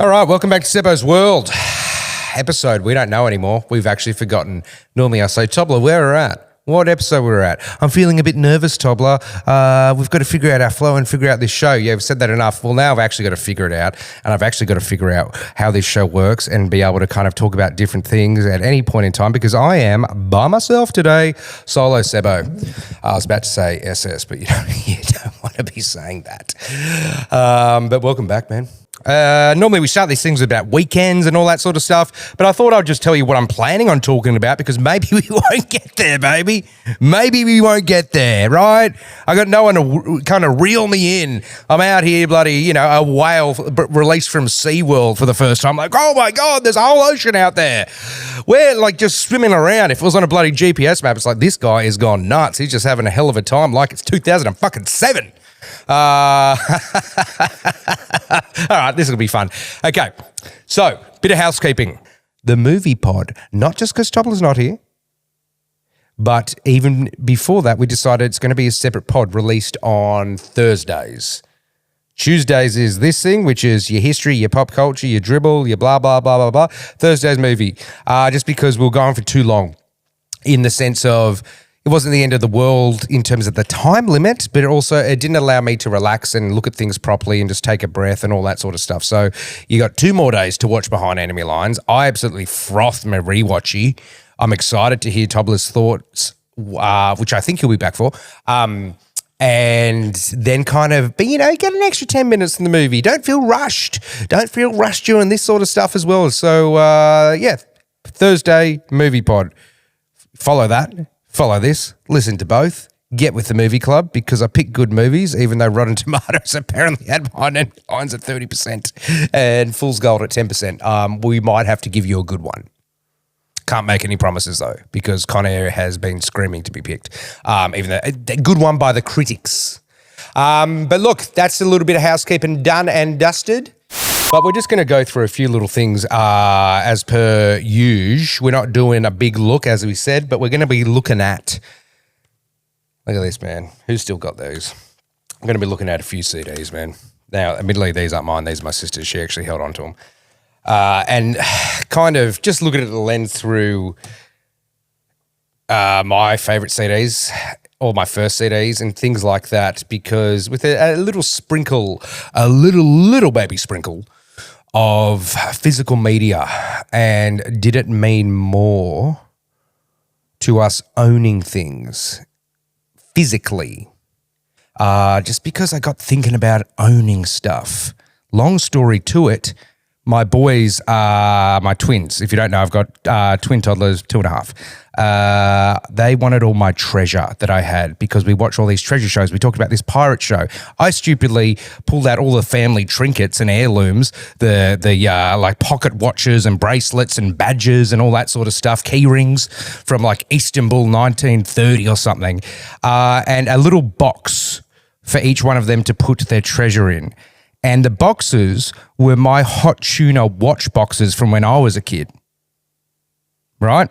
All right, welcome back to Sebbo's World. Episode we don't know anymore. We've actually forgotten. Normally I say, Tobler, where we're at. What episode we're at. I'm feeling a bit nervous, Tobler. We've got to figure out our flow and figure out this show. Yeah, we've said that enough. Well, now I've actually got to figure it out, and I've actually got to figure out how this show works and be able to kind of talk about different things at any point in time because I am by myself today, solo Sebbo. I was about to say SS, but you don't want to be saying that. But welcome back, man. Normally we start these things about weekends and all that sort of stuff, but I thought I'd just tell you what I'm planning on talking about because maybe we won't get there, baby. Maybe we won't get there, right? I got no one to kind of reel me in. I'm out here, bloody, a whale released from SeaWorld for the first time. Like, oh my God, there's a whole ocean out there. We're like just swimming around. If it was on a bloody GPS map, it's like this guy has gone nuts. He's just having a hell of a time like it's 2007. All right, this will be fun. Okay, so bit of housekeeping. The movie pod, not just because Tobler's not here, but even before that, we decided it's going to be a separate pod released on Thursdays. Tuesdays is this thing, which is your history, your pop culture, your dribble, your blah, blah, blah, blah, blah. Thursday's movie, just because we were going for too long in the sense of it wasn't the end of the world in terms of the time limit, but it didn't allow me to relax and look at things properly and just take a breath and all that sort of stuff. So you got 2 more days to watch Behind Enemy Lines. I absolutely frothed my rewatchy. I'm excited to hear Tobler's thoughts, which I think he'll be back for. And then kind of, get an extra 10 minutes in the movie. Don't feel rushed. Don't feel rushed during this sort of stuff as well. So, Thursday movie pod. Follow that. Follow this, listen to both, get with the movie club because I pick good movies, even though Rotten Tomatoes apparently had Behind Enemy Lines at 30% and Fool's Gold at 10%. We might have to give you a good one. Can't make any promises though because Con Air has been screaming to be picked, even though a good one by the critics. But look, that's a little bit of housekeeping done and dusted. But we're just going to go through a few little things as per usual. We're not doing a big look, as we said, but we're going to be looking at, look at this, man. Who's still got those? I'm going to be looking at a few CDs, man. Now, admittedly, these aren't mine. These are my sister's. She actually held on to them. And kind of just looking at the lens through my favourite CDs, or my first CDs and things like that, because with a little sprinkle, a little baby sprinkle of physical media, and did it mean more to us owning things physically? Just because I got thinking about owning stuff. Long story to it, my boys are my twins. If you don't know, I've got twin toddlers, 2.5. They wanted all my treasure that I had because we watch all these treasure shows. We talked about this pirate show. I stupidly pulled out all the family trinkets and heirlooms, the like pocket watches and bracelets and badges and all that sort of stuff, key rings from like Istanbul 1930 or something, and a little box for each one of them to put their treasure in. And the boxes were my hot tuna watch boxes from when I was a kid, right?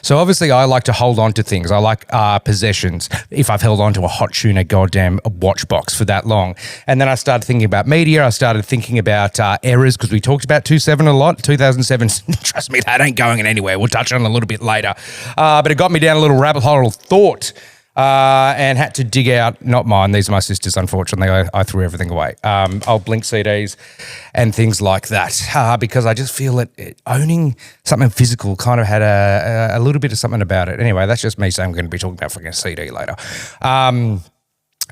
So obviously I like to hold on to things. I like possessions if I've held on to a hot tuna goddamn watch box for that long. And then I started thinking about media. I started thinking about errors because we talked about 2007 a lot. 2007, trust me, that ain't going anywhere. We'll touch on it a little bit later. But it got me down a little rabbit hole of thought. And had to dig out, not mine, these are my sisters, unfortunately. I threw everything away. Old Blink CDs and things like that, because I just feel that owning something physical kind of had a little bit of something about it. Anyway, that's just me saying I'm going to be talking about fucking CD later. And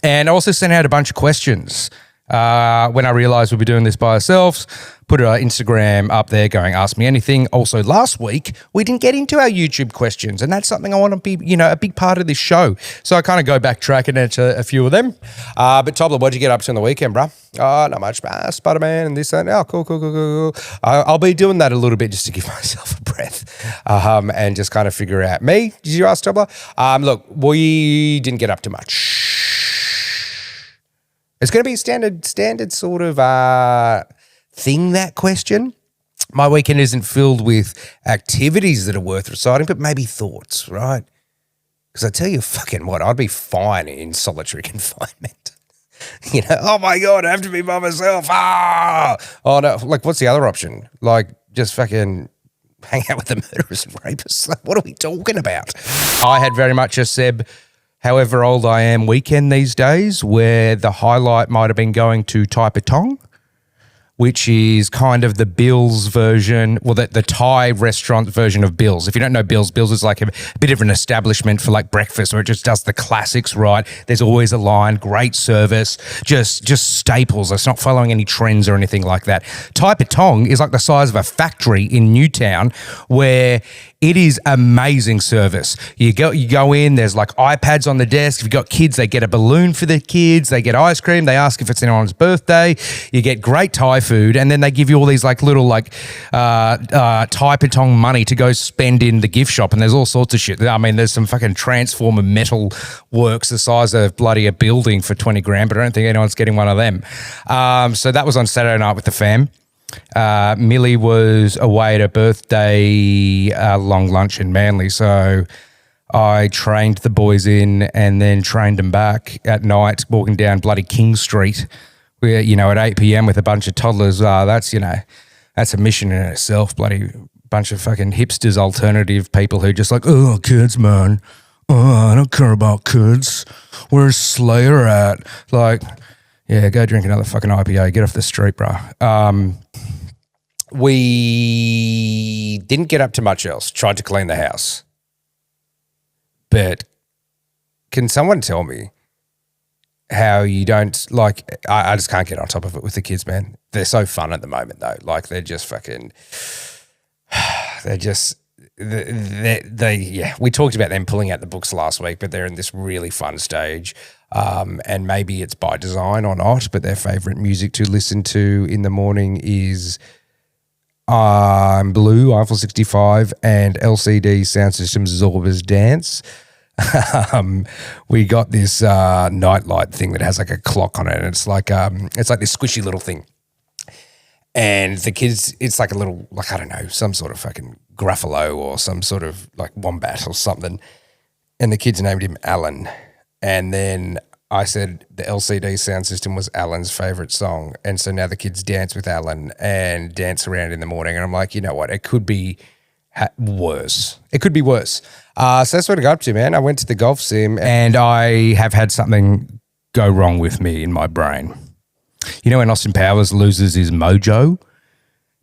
I also sent out a bunch of questions when I realised we'd be doing this by ourselves. Put our Instagram up there going, ask me anything. Also, last week, we didn't get into our YouTube questions, and that's something I want to be, a big part of this show. So I kind of go backtrack and answer a few of them. But Tobler, what'd you get up to on the weekend, bro? Oh, not much. Spider-Man and this and that. Oh, cool. I'll be doing that a little bit just to give myself a breath and just kind of figure out. Me? Did you ask, Tobler? Look, we didn't get up to much. It's going to be a standard sort of thing, that question. My weekend isn't filled with activities that are worth reciting, but maybe thoughts, right? Because I tell you fucking what, I'd be fine in solitary confinement. Oh my God, I have to be by myself. Ah! Oh no, like what's the other option? Like just fucking hang out with the murderers and rapists. Like, what are we talking about? I had very much a Seb, however old I am, weekend these days where the highlight might have been going to Toong, which is kind of the Bill's version, well, the Thai restaurant version of Bill's. If you don't know Bill's is like a bit of an establishment for like breakfast where it just does the classics right. There's always a line, great service, just staples. It's not following any trends or anything like that. Toong is like the size of a factory in Newtown where it is amazing service. You go in, there's like iPads on the desk. If you've got kids, they get a balloon for the kids. They get ice cream. They ask if it's anyone's birthday. You get great Thai food, and then they give you all these like little like Thai Patong money to go spend in the gift shop, and there's all sorts of shit. I mean, there's some fucking transformer metal works the size of bloody a building for 20 grand, but I don't think anyone's getting one of them. So that was on Saturday night with the fam. Millie was away at a birthday long lunch in Manly, so I trained the boys in and then trained them back at night walking down bloody King Street where, at 8 p.m. with a bunch of toddlers. That's a mission in itself, bloody bunch of fucking hipsters, alternative people who just like, oh, kids, man. Oh, I don't care about kids. Where's Slayer at? Like, yeah, go drink another fucking IPA. Get off the street, bro. We didn't get up to much else. Tried to clean the house. But can someone tell me how you don't, like, I just can't get on top of it with the kids, man. They're so fun at the moment, though. Like, they're just fucking, we talked about them pulling out the books last week, but they're in this really fun stage. And maybe it's by design or not, but their favorite music to listen to in the morning is I'm Blue, Eiffel 65, and LCD Sound System Zorba's Dance. We got this nightlight thing that has like a clock on it, and it's like this squishy little thing. And the kids, it's like a little, like, I don't know, some sort of fucking Gruffalo or some sort of like wombat or something. And the kids named him Alan. And then I said the LCD Sound System was Alan's favorite song. And so now the kids dance with Alan and dance around in the morning. And I'm like, you know what? It could be worse. It could be worse. So that's what I got up to, man. I went to the golf sim and I have had something go wrong with me in my brain. You know when Austin Powers loses his mojo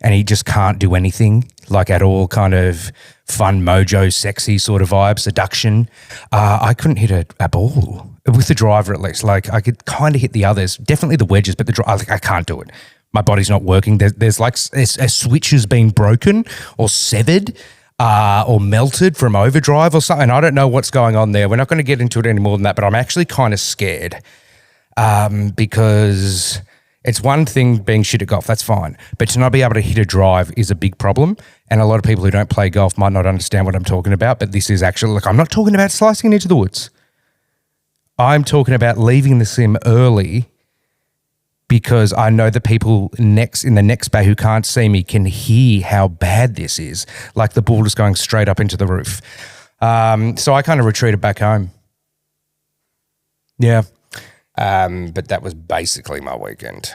and he just can't do anything, like at all kind of fun mojo, sexy sort of vibe, seduction? I couldn't hit a ball with the driver, at least. Like I could kind of hit the others, definitely the wedges, but I can't do it. My body's not working. There's like a switch has been broken or severed or melted from overdrive or something. I don't know what's going on there. We're not going to get into it any more than that, but I'm actually kind of scared because it's one thing being shit at golf, that's fine. But to not be able to hit a drive is a big problem. And a lot of people who don't play golf might not understand what I'm talking about, but this is actually, look, I'm not talking about slicing it into the woods. I'm talking about leaving the sim early because I know the people in the next bay who can't see me can hear how bad this is. Like the ball is going straight up into the roof. So I kind of retreated back home. Yeah. But that was basically my weekend,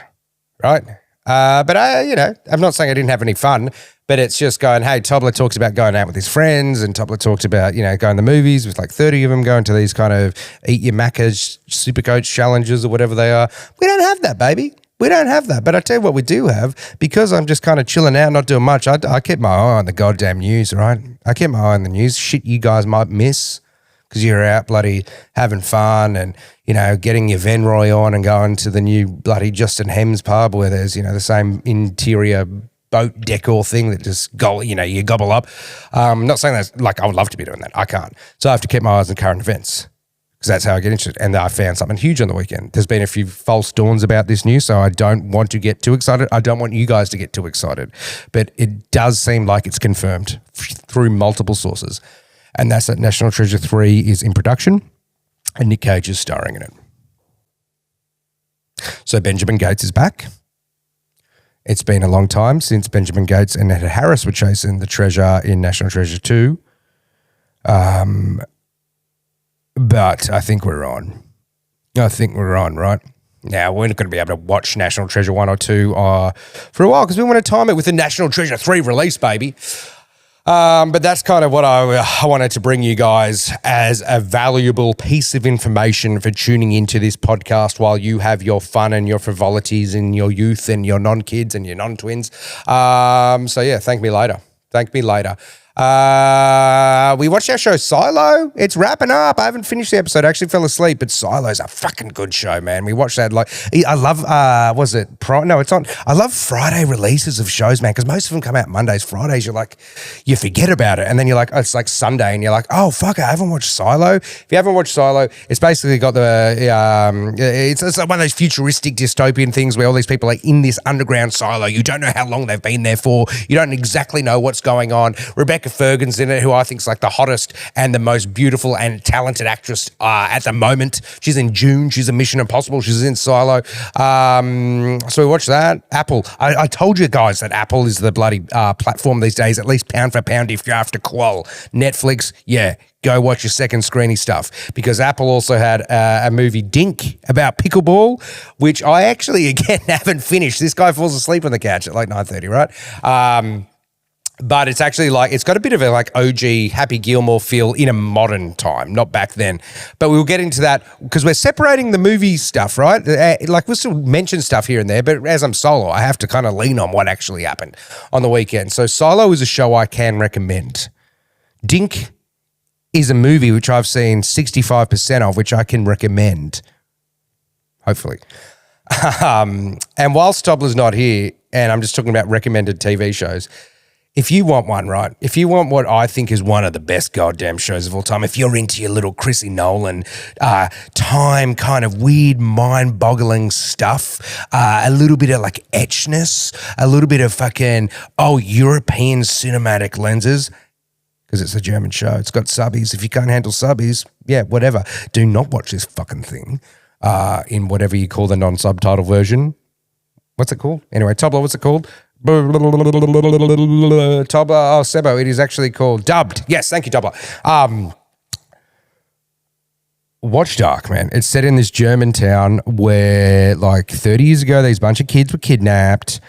right? But I'm not saying I didn't have any fun, but it's just going, hey, Tobler talks about going out with his friends, and Tobler talked about, going to the movies with like 30 of them, going to these kind of eat your Macca's Supercoach challenges or whatever they are. We don't have that, baby. We don't have that. But I tell you what we do have, because I'm just kind of chilling out, not doing much. I keep my eye on the goddamn news, right? I keep my eye on the news. Shit you guys might miss because you're out bloody having fun and, getting your Venroy on and going to the new bloody Justin Hems pub where there's, the same interior boat decor thing that just you gobble up. Not saying that's like I would love to be doing that. I can't. So I have to keep my eyes on current events because that's how I get interested. And I found something huge on the weekend. There's been a few false dawns about this news, so I don't want to get too excited. I don't want you guys to get too excited. But it does seem like it's confirmed through multiple sources. And that's that National Treasure 3 is in production and Nick Cage is starring in it. So Benjamin Gates is back. It's been a long time since Benjamin Gates and Netta Harris were chasing the treasure in National Treasure 2. But I think we're on. Right? Now, we're not going to be able to watch National Treasure 1 or 2 for a while because we want to time it with the National Treasure 3 release, baby. But that's kind of what I wanted to bring you guys as a valuable piece of information for tuning into this podcast while you have your fun and your frivolities in your youth and your non-kids and your non-twins. So, yeah, thank me later. Thank me later. We watched our show Silo. It's wrapping up. I haven't finished the episode. I actually fell asleep, but Silo's a fucking good show, man. We watched that. I love, was it? No, it's on. I love Friday releases of shows, man, because most of them come out Mondays. Fridays, you forget about it. And then you're like, oh, it's like Sunday, and you're like, oh, fuck, I haven't watched Silo. If you haven't watched Silo, it's basically got it's like one of those futuristic dystopian things where all these people are in this underground silo. You don't know how long they've been there for. You don't exactly know what's going on. Rebecca Ferguson's in it, who I think is like the hottest and the most beautiful and talented actress at the moment. She's in June. She's in Mission Impossible. She's in Silo. So we watched that. Apple. I told you guys that Apple is the bloody platform these days, at least pound for pound if you have to qual. Netflix, yeah, go watch your second screeny stuff, because Apple also had a movie, Dink, about pickleball, which I actually, again, haven't finished. This guy falls asleep on the couch at like 9:30, right? But it's actually it's got a bit of a OG Happy Gilmore feel in a modern time, not back then. But we'll get into that because we're separating the movie stuff, right? We'll still mention stuff here and there, but as I'm solo, I have to kind of lean on what actually happened on the weekend. So Silo is a show I can recommend. Dink is a movie which I've seen 65% of, which I can recommend, hopefully. And whilst Tobler's not here, and I'm just talking about recommended TV shows, if you want one, right? If you want what I think is one of the best goddamn shows of all time, if you're into your little Chrissy Nolan, time kind of weird, mind-boggling stuff, a little bit of etchness, a little bit of fucking, European cinematic lenses, because it's a German show. It's got subbies. If you can't handle subbies, yeah, whatever. Do not watch this fucking thing in whatever you call the non-subtitle version. What's it called? Anyway, Tobler, what's it called? Tobler, Sebbo, it is actually called dubbed. Yes, thank you, Tobler. Watch Dark, man. It's set in this German town where 30 years ago, these bunch of kids were kidnapped,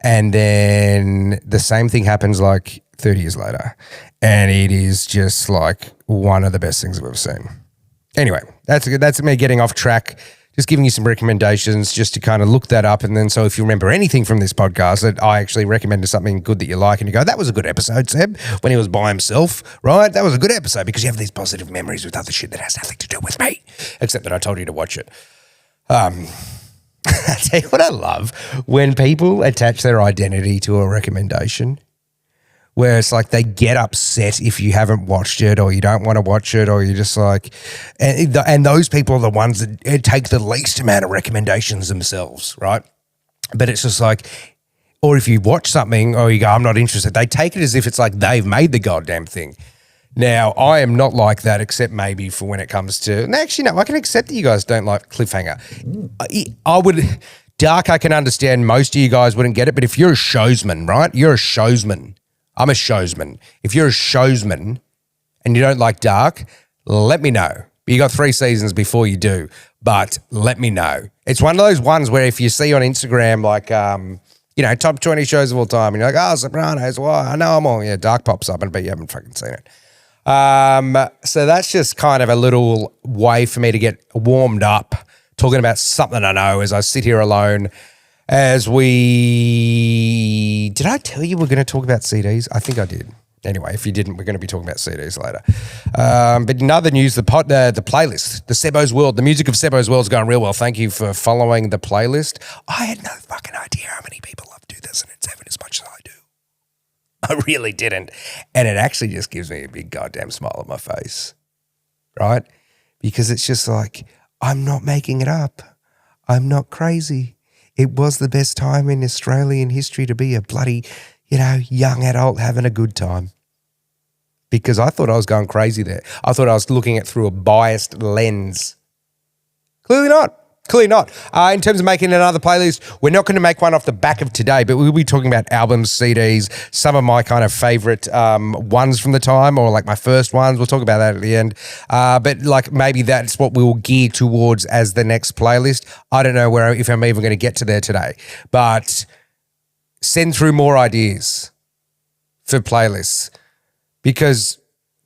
and then the same thing happens 30 years later. And it is just one of the best things I've ever seen. Anyway, that's me getting off track. Just giving you some recommendations just to kind of look that up. And then so if you remember anything from this podcast that I actually recommended something good that you like and you go, that was a good episode, Seb, when he was by himself, right? That was a good episode because you have these positive memories with other shit that has nothing to do with me, except that I told you to watch it. I tell you what I love, when people attach their identity to a recommendation, where it's they get upset if you haven't watched it or you don't want to watch it, or you're just and those people are the ones that take the least amount of recommendations themselves, right? But it's just or if you watch something or you go, I'm not interested, they take it as if it's they've made the goddamn thing. Now, I am not like that, except maybe for when it comes to, actually, no, I can accept that you guys don't like Cliffhanger. Dark, I can understand most of you guys wouldn't get it, but if you're a showsman, right? You're a showsman. I'm a showsman. If you're a showsman and you don't like Dark, let me know. You got 3 seasons before you do, but let me know. It's one of those ones where if you see on Instagram, top 20 shows of all time, and you're like, Sopranos, why? I know I'm all, Dark pops up, but you haven't fucking seen it. So that's just kind of a little way for me to get warmed up, talking about something I know as I sit here alone. Did I tell you we're going to talk about CDs? I think I did. Anyway, if you didn't, we're going to be talking about CDs later. But in other news, the playlist, the Sebbo's World, the music of Sebbo's World is going real well. Thank you for following the playlist. I had no fucking idea how many people love 2007 as much as I do. I really didn't. And it actually just gives me a big goddamn smile on my face, right? Because it's just I'm not making it up. I'm not crazy. It was the best time in Australian history to be a bloody, young adult having a good time. Because I thought I was going crazy there. I thought I was looking at it through a biased lens. Clearly not. Clearly not. In terms of making another playlist, we're not going to make one off the back of today, but we'll be talking about albums, CDs, some of my kind of favorite ones from the time, or like my first ones. We'll talk about that at the end. But like maybe that's what we'll gear towards as the next playlist. I don't know if I'm even going to get to there today, but send through more ideas for playlists, because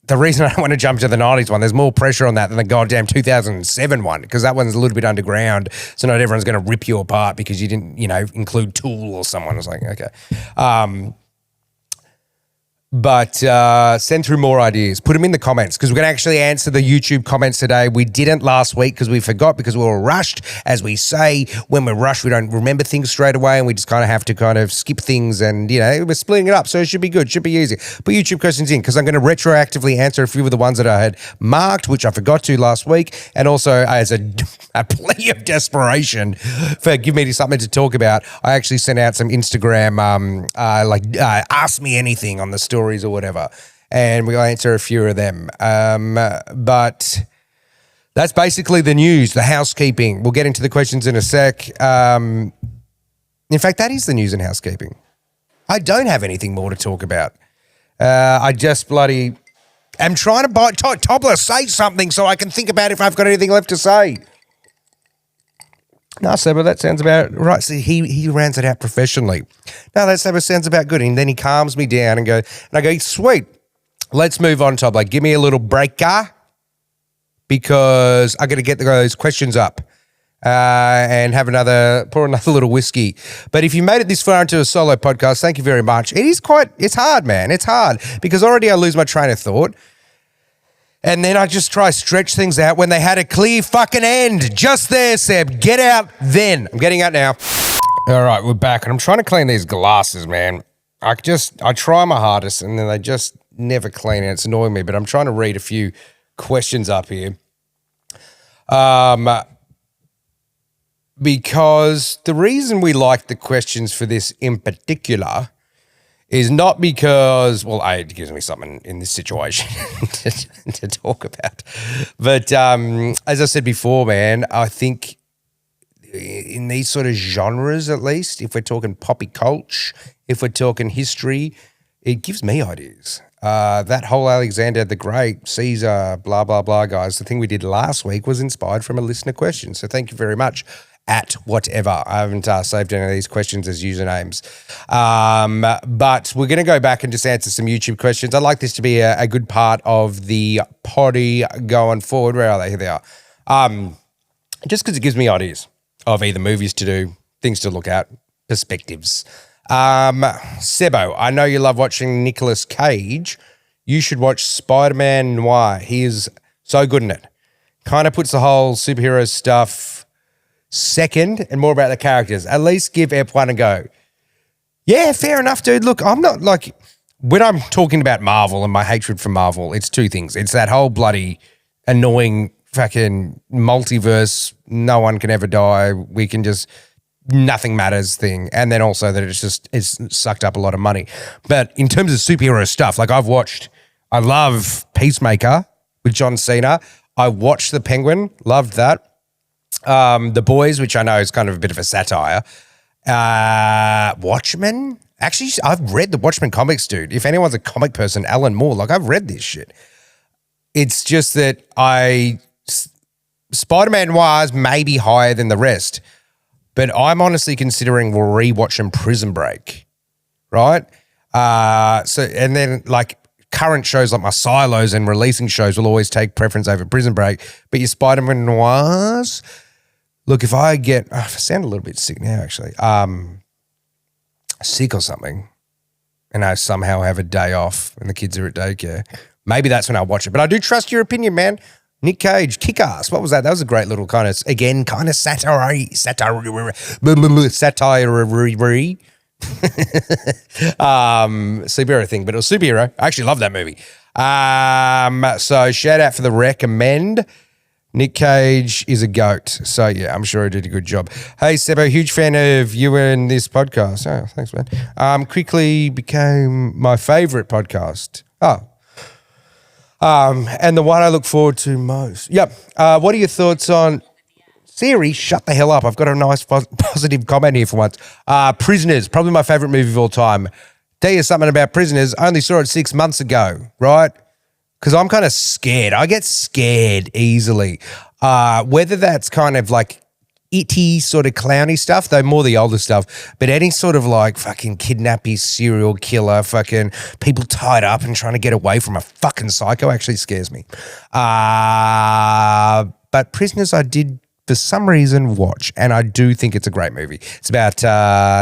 the reason I don't want to jump to the 90s one, there's more pressure on that than the goddamn 2007 one, because that one's a little bit underground, so not everyone's going to rip you apart because you didn't, include Tool or someone. It's like, okay. But send through more ideas. Put them in the comments, because we're going to actually answer the YouTube comments today. We didn't last week because we forgot, because we were rushed. As we say, when we're rushed, we don't remember things straight away, and we just kind of have to skip things, and, we're splitting it up. So it should be good. Should be easy. Put YouTube questions in, because I'm going to retroactively answer a few of the ones that I had marked, which I forgot to last week. And also as a plea of desperation for give me something to talk about, I actually sent out some Instagram, ask me anything on the story or whatever, and we'll answer a few of them. But that's basically the news, the housekeeping. We'll get into the questions in a sec. In fact, that is the news and housekeeping. I don't have anything more to talk about. I just bloody am trying to buy Tobler, say something so I can think about if I've got anything left to say. No, Sebbo, that sounds about right. See, he rounds it out professionally. No, that sounds about good. And then he calms me down and I go, sweet, let's move on, Tobler. Give me a little breaker, because I got to get those questions up and pour another little whiskey. But if you made it this far into a solo podcast, thank you very much. It's hard, man. It's hard, because already I lose my train of thought. And then I just try to stretch things out when they had a clear fucking end. Just there, Seb. Get out then. I'm getting out now. All right, we're back. And I'm trying to clean these glasses, man. I try my hardest, and then they just never clean it. It's annoying me, but I'm trying to read a few questions up here. Because the reason we like the questions for this in particular is not because, well, it gives me something in this situation to talk about. But as I said before, man, I think in these sort of genres, at least, if we're talking poppy culture, if we're talking history, it gives me ideas. That whole Alexander the Great, Caesar, blah, blah, blah, guys, the thing we did last week was inspired from a listener question. So thank you very much. At whatever. I haven't saved any of these questions as usernames. But we're going to go back and just answer some YouTube questions. I'd like this to be a good part of the Poddy going forward. Where are they? Here they are. Just because it gives me ideas of either movies to do, things to look at, perspectives. Sebbo, I know you love watching Nicolas Cage. You should watch Spider-Man Noir. He is so good in it. Kind of puts the whole superhero stuff second and more about the characters. At least give F1 a go. Yeah, fair enough, dude. Look, I'm not like, when I'm talking about Marvel and my hatred for Marvel, it's two things. It's that whole bloody annoying fucking multiverse, no one can ever die, we can just, nothing matters thing. And then also that it's sucked up a lot of money. But in terms of superhero stuff, like I love Peacemaker with John Cena. I watched The Penguin, loved that. The Boys, which I know is kind of a bit of a satire. Watchmen? Actually, I've read the Watchmen comics, dude. If anyone's a comic person, Alan Moore, like I've read this shit. It's just that Spider-Man Noir may be higher than the rest, but I'm honestly considering rewatching Prison Break, right? And then like current shows like my Silos and releasing shows will always take preference over Prison Break, but your Spider-Man Noirs, look, if I sound a little bit sick now, actually, sick or something, and I somehow have a day off and the kids are at daycare, maybe that's when I watch it. But I do trust your opinion, man. Nick Cage, Kick-Ass. What was that? That was a great little kind of satire. Superhero thing, but it was superhero. I actually love that movie. So shout out for the recommend. Nick Cage is a goat. So yeah, I'm sure he did a good job. Hey Sebbo, huge fan of you and this podcast. Oh, thanks, man. Quickly became my favorite podcast. And the one I look forward to most. Yep. What are your thoughts on Siri, shut the hell up. I've got a nice positive comment here for once. Prisoners, probably my favourite movie of all time. Tell you something about Prisoners. Only saw it 6 months ago, right? Because I'm kind of scared. I get scared easily. Whether that's kind of like itty sort of clowny stuff, though more the older stuff, but any sort of like fucking kidnappy serial killer, fucking people tied up and trying to get away from a fucking psycho actually scares me. But Prisoners I did for some reason watch, and I do think it's a great movie. It's about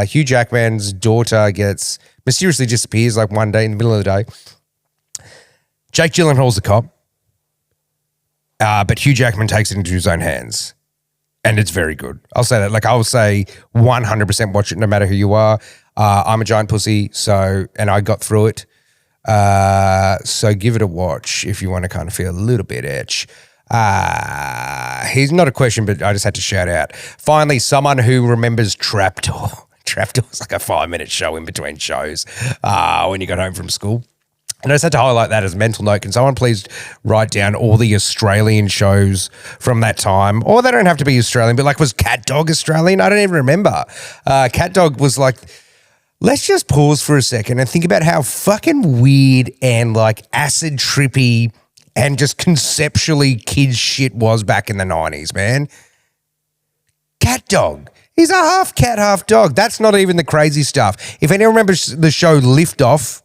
Hugh Jackman's daughter gets mysteriously disappears like one day in the middle of the day. Jake Gyllenhaal's the cop, but Hugh Jackman takes it into his own hands, and it's very good. I'll say that. Like, I will say 100% watch it no matter who you are. I'm a giant pussy, and I got through it. So give it a watch if you want to kind of feel a little bit itch. He's not a question, but I just had to shout out. Finally, someone who remembers Trapdoor. Trapdoor was like a 5-minute show in between shows when you got home from school. And I just had to highlight that as a mental note. Can someone please write down all the Australian shows from that time? Or they don't have to be Australian, but like, was Cat Dog Australian? I don't even remember. Cat Dog was like, let's just pause for a second and think about how fucking weird and like acid trippy and just conceptually kids shit was back in the 90s, man. Cat Dog. He's a half cat, half dog. That's not even the crazy stuff. If anyone remembers the show Lift Off,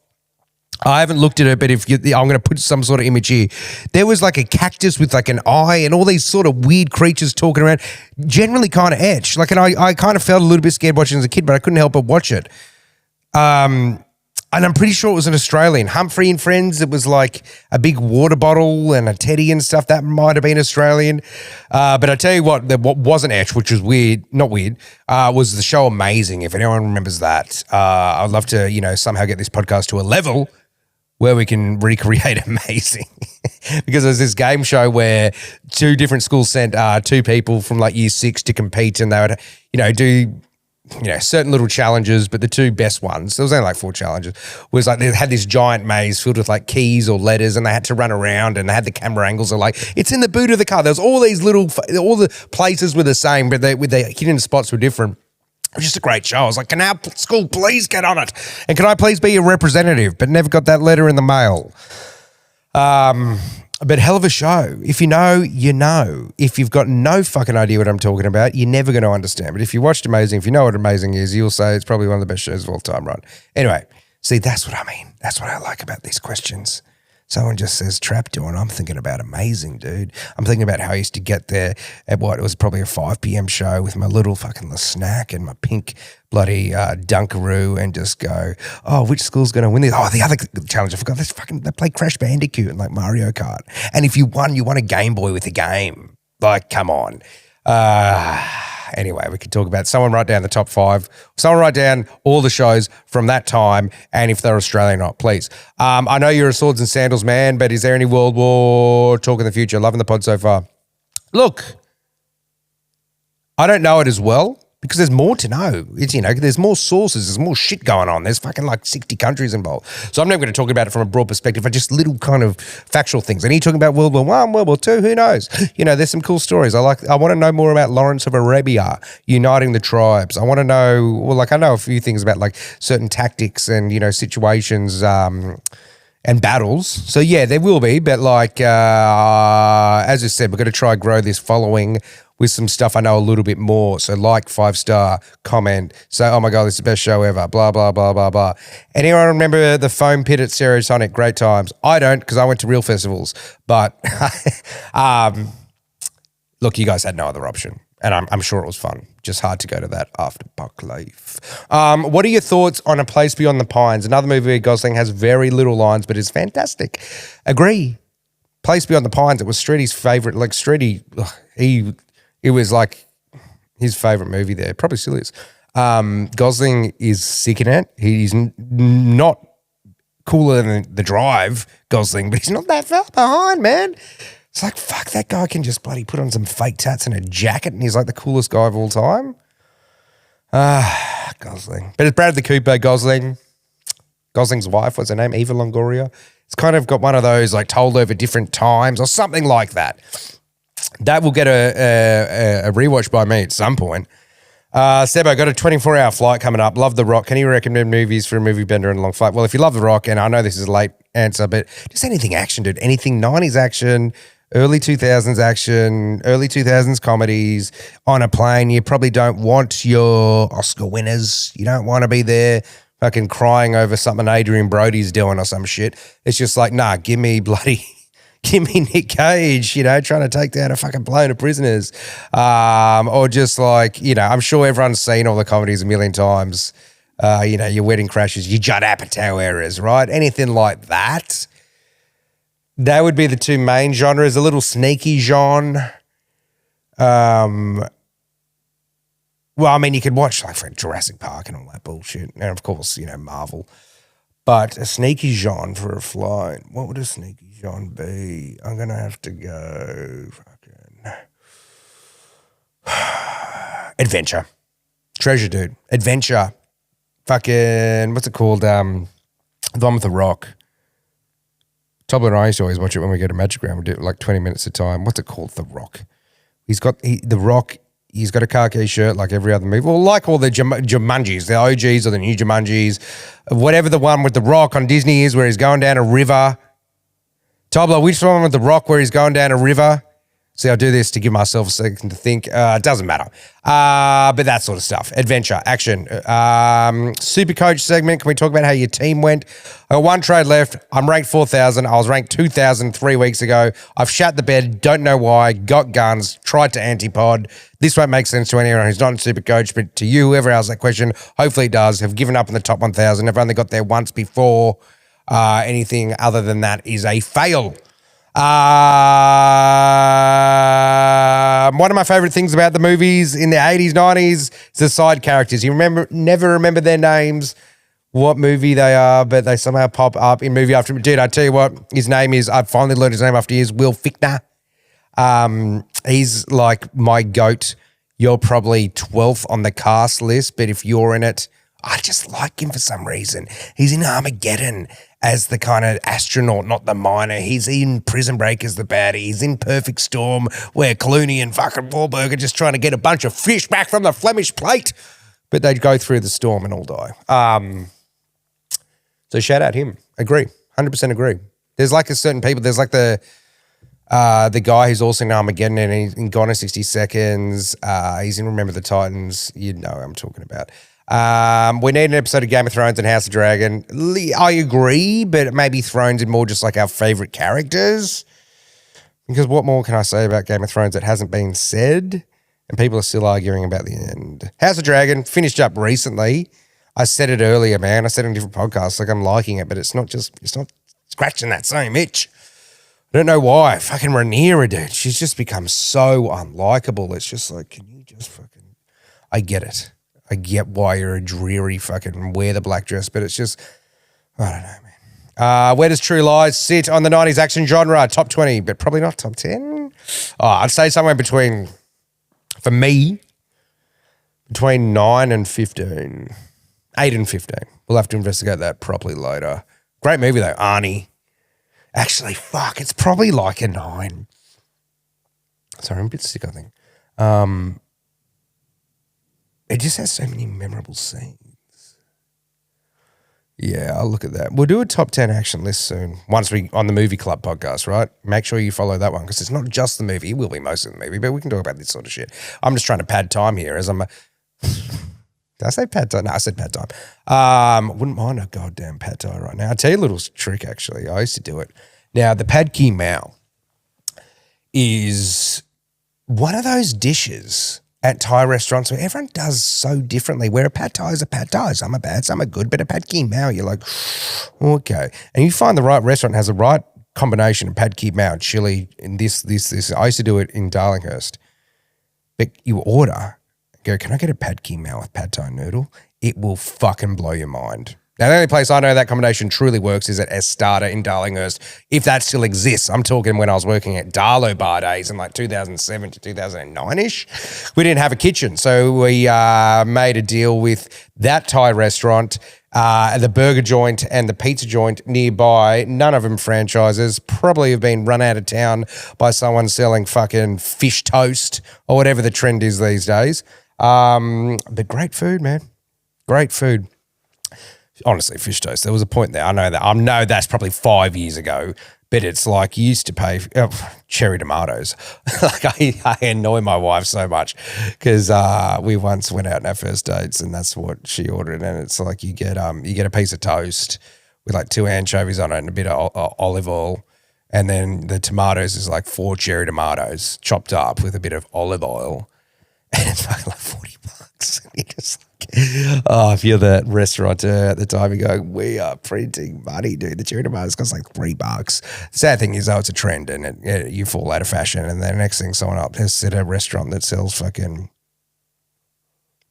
I haven't looked at it, but I'm going to put some sort of image here. There was like a cactus with like an eye and all these sort of weird creatures talking around, generally kind of etched. Like, and I kind of felt a little bit scared watching as a kid, but I couldn't help but watch it. And I'm pretty sure it was an Australian. Humphrey and Friends, it was like a big water bottle and a teddy and stuff. That might have been Australian. But I tell you what wasn't etched, which was weird, not weird, was the show Amazing, if anyone remembers that. I'd love to, somehow get this podcast to a level where we can recreate Amazing. Because there's this game show where 2 different schools sent 2 people from like year 6 to compete, and they would, do certain little challenges, but the 2 best ones, there was only like 4 challenges, was like they had this giant maze filled with like keys or letters, and they had to run around, and they had the camera angles of like, it's in the boot of the car. There was all these all the places were the same, but with the hidden spots were different. It was just a great show. I was like, can our school please get on it? And can I please be a representative? But never got that letter in the mail. But hell of a show. If you know, you know. If you've got no fucking idea what I'm talking about, you're never going to understand. But if you watched Amazing, if you know what Amazing is, you'll say it's probably one of the best shows of all time, right? Anyway, see, that's what I mean. That's what I like about these questions. Someone just says Trapdoor, and I'm thinking about Amazing, dude. I'm thinking about how I used to get there at it was probably a 5 p.m. show with my little fucking snack and my pink bloody Dunkaroo, and just go, oh, which school's going to win this? Oh, the other challenge, I forgot, they play Crash Bandicoot and like Mario Kart. And if you won a Game Boy with the game. Like, come on. Anyway, we could talk about someone write down the top 5. Someone write down all the shows from that time, and if they're Australian or not, please. I know you're a swords and sandals man, but is there any World War talk in the future? Loving the pod so far. Look, I don't know it as well, because there's more to know. It's, there's more sources, there's more shit going on. There's fucking like 60 countries involved. So I'm never going to talk about it from a broad perspective, but just little kind of factual things. And you're talking about World War I, World War II, who knows? There's some cool stories. I want to know more about Lawrence of Arabia uniting the tribes. I want to know, I know a few things about like certain tactics and, situations and battles. So yeah, there will be, but like, as I said, we're going to try and grow this following with some stuff I know a little bit more. So like, 5-star, comment, say, oh my God, this is the best show ever, blah, blah, blah, blah, blah. Anyone remember the foam pit at Stereosonic? Great times. I don't, because I went to real festivals. But look, you guys had no other option. And I'm sure it was fun. Just hard to go to that after Buck Leaf. What are your thoughts on A Place Beyond the Pines? Another movie where Gosling has very little lines, but is fantastic. Agree. Place Beyond the Pines, it was Streety's favourite. Like Streety, it was like his favourite movie there. Probably still is. Gosling is sick in it. He's not cooler than The Drive, Gosling, but he's not that far behind, man. It's like, fuck, that guy can just bloody put on some fake tats and a jacket, and he's like the coolest guy of all time. Gosling. But it's Bradley Cooper, Gosling. Gosling's wife, what's her name? Eva Longoria. It's kind of got one of those like told over different times or something like that. That will get a rewatch by me at some point. Sebbo, got a 24-hour flight coming up. Love The Rock. Can you recommend movies for a movie bender and a long flight? Well, if you love The Rock, and I know this is a late answer, but just anything action, dude. Anything 90s action, early 2000s action, early 2000s comedies on a plane. You probably don't want your Oscar winners. You don't want to be there fucking crying over something Adrian Brody's doing or some shit. It's just like, nah, give me Nick Cage, trying to take down a fucking plane of prisoners. Or just like, I'm sure everyone's seen all the comedies a million times. Your Wedding Crashers, your Judd Apatow eras, right? Anything like that. That would be the two main genres. A little sneaky genre. Well, I mean, you could watch like for Jurassic Park and all that bullshit. And of course, Marvel. But a sneaky genre for a flight. What would a sneaky genre be? I'm going to have to go fucking adventure. Treasure, dude. Adventure. Fucking, what's it called? The one with The Rock. Tobler and I used to always watch it when we go to Magic Round. We do it like 20 minutes at a time. What's it called? The Rock. The Rock, he's got a khaki shirt like every other movie. Well, like all the Jumanjis, the OGs or the new Jumanjis, whatever the one with The Rock on Disney is where he's going down a river. Tobler, which one with The Rock where he's going down a river? See, I'll do this to give myself a second to think. It doesn't matter. But that sort of stuff. Adventure, action. Super coach segment. Can we talk about how your team went? I got one trade left. I'm ranked 4,000. I was ranked 2,000 3 weeks ago. I've shat the bed. Don't know why. Got guns. Tried to anti-pod. This won't make sense to anyone who's not in super coach, but to you, whoever asks that question, hopefully it does. Have given up in the top 1,000. I've only got there once before. Anything other than that is a fail. One of my favorite things about the movies in the 80s, 90s is the side characters. You never remember their names, what movie they are, but they somehow pop up in movie after. Dude, I tell you what, his name is, I've finally learned his name after years, Will Fichtner. He's like my goat. You're probably 12th on the cast list, but if you're in it, I just like him for some reason. He's in Armageddon as the kind of astronaut, not the miner. He's in Prison Break as the baddie. He's in Perfect Storm where Clooney and fucking Wahlberg are just trying to get a bunch of fish back from the Flemish plate, but they'd go through the storm and all die. So shout out him. Agree. 100% agree. There's like a certain people. There's like the guy who's also in Armageddon and he's in Gone in 60 Seconds. He's in Remember the Titans. You know what I'm talking about. We need an episode of Game of Thrones and House of Dragon. I agree, but maybe Thrones are more just like our favorite characters. Because what more can I say about Game of Thrones that hasn't been said? And people are still arguing about the end. House of Dragon finished up recently. I said it earlier, man. I said it in different podcasts. Like I'm liking it, but it's not scratching that same itch. I don't know why. Fucking Rhaenyra, dude. She's just become so unlikable. It's just like, can you just fucking... I get it. I get why you're a dreary fucking wear the black dress, but it's just, I don't know, man. Where does True Lies sit on the 90s action genre? Top 20, but probably not top 10. I'd say somewhere between, for me, between 9 and 15. 8 and 15. We'll have to investigate that properly later. Great movie though, Arnie. Actually, fuck, it's probably like a 9. Sorry, I'm a bit sick, I think. It just has so many memorable scenes. Yeah, I'll look at that. We'll do a top 10 action list soon. Once we, on the Movie Club podcast, right? Make sure you follow that one because it's not just the movie. It will be most of the movie, but we can talk about this sort of shit. I'm just trying to pad time here as I'm did I say pad thai? No, I said pad thai. Wouldn't mind a goddamn pad thai right now. I'll tell you a little trick, actually. I used to do it. Now, the pad ki mao is one of those dishes at Thai restaurants where everyone does so differently, where a pad thai is a pad thai. Some are bad, some are good, but a pad ki mao, you're like, okay. And you find the right restaurant has the right combination of pad ki mao, chili, and this. I used to do it in Darlinghurst. But you order, go, can I get a pad ki mao with pad thai noodle? It will fucking blow your mind. Now, the only place I know that combination truly works is at Estada in Darlinghurst, if that still exists. I'm talking when I was working at Darlow Bar days in like 2007 to 2009-ish. We didn't have a kitchen, so we made a deal with that Thai restaurant the burger joint and the pizza joint nearby, none of them franchises, probably have been run out of town by someone selling fucking fish toast or whatever the trend is these days. But great food, man. Great food. Honestly, fish toast. There was a point there. I know that. I know that's probably 5 years ago, but it's like you used to pay cherry tomatoes. Like I annoy my wife so much because we once went out on our first dates and that's what she ordered, and it's like you get a piece of toast with like 2 anchovies on it and a bit of olive oil, and then the tomatoes is like 4 cherry tomatoes chopped up with a bit of olive oil, and it's like $40. And you're just like, oh, if you're the restaurateur at the time, you go, we are printing money, dude. The cherry tomatoes cost like $3. The sad thing is, though, it's a trend and you fall out of fashion. And then the next thing, someone up has set a restaurant that sells fucking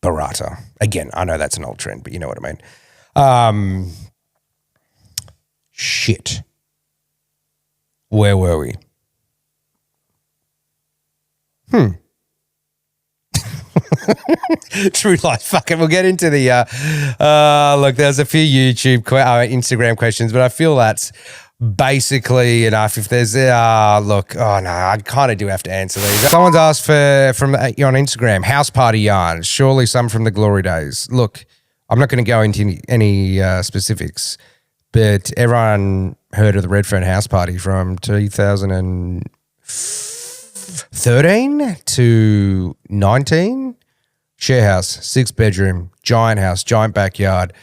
burrata. Again, I know that's an old trend, but you know what I mean. Shit. Where were we? True life. Fucking, we'll get into the look, there's a few YouTube Instagram questions, but I feel that's basically enough. If there's I kind of do have to answer these. Someone's asked from on Instagram, house party yarn, surely some from the glory days. Look, I'm not going to go into any specifics, but everyone heard of the Redfern house party from 2013 to 19. Share house, 6-bedroom, giant house, giant backyard,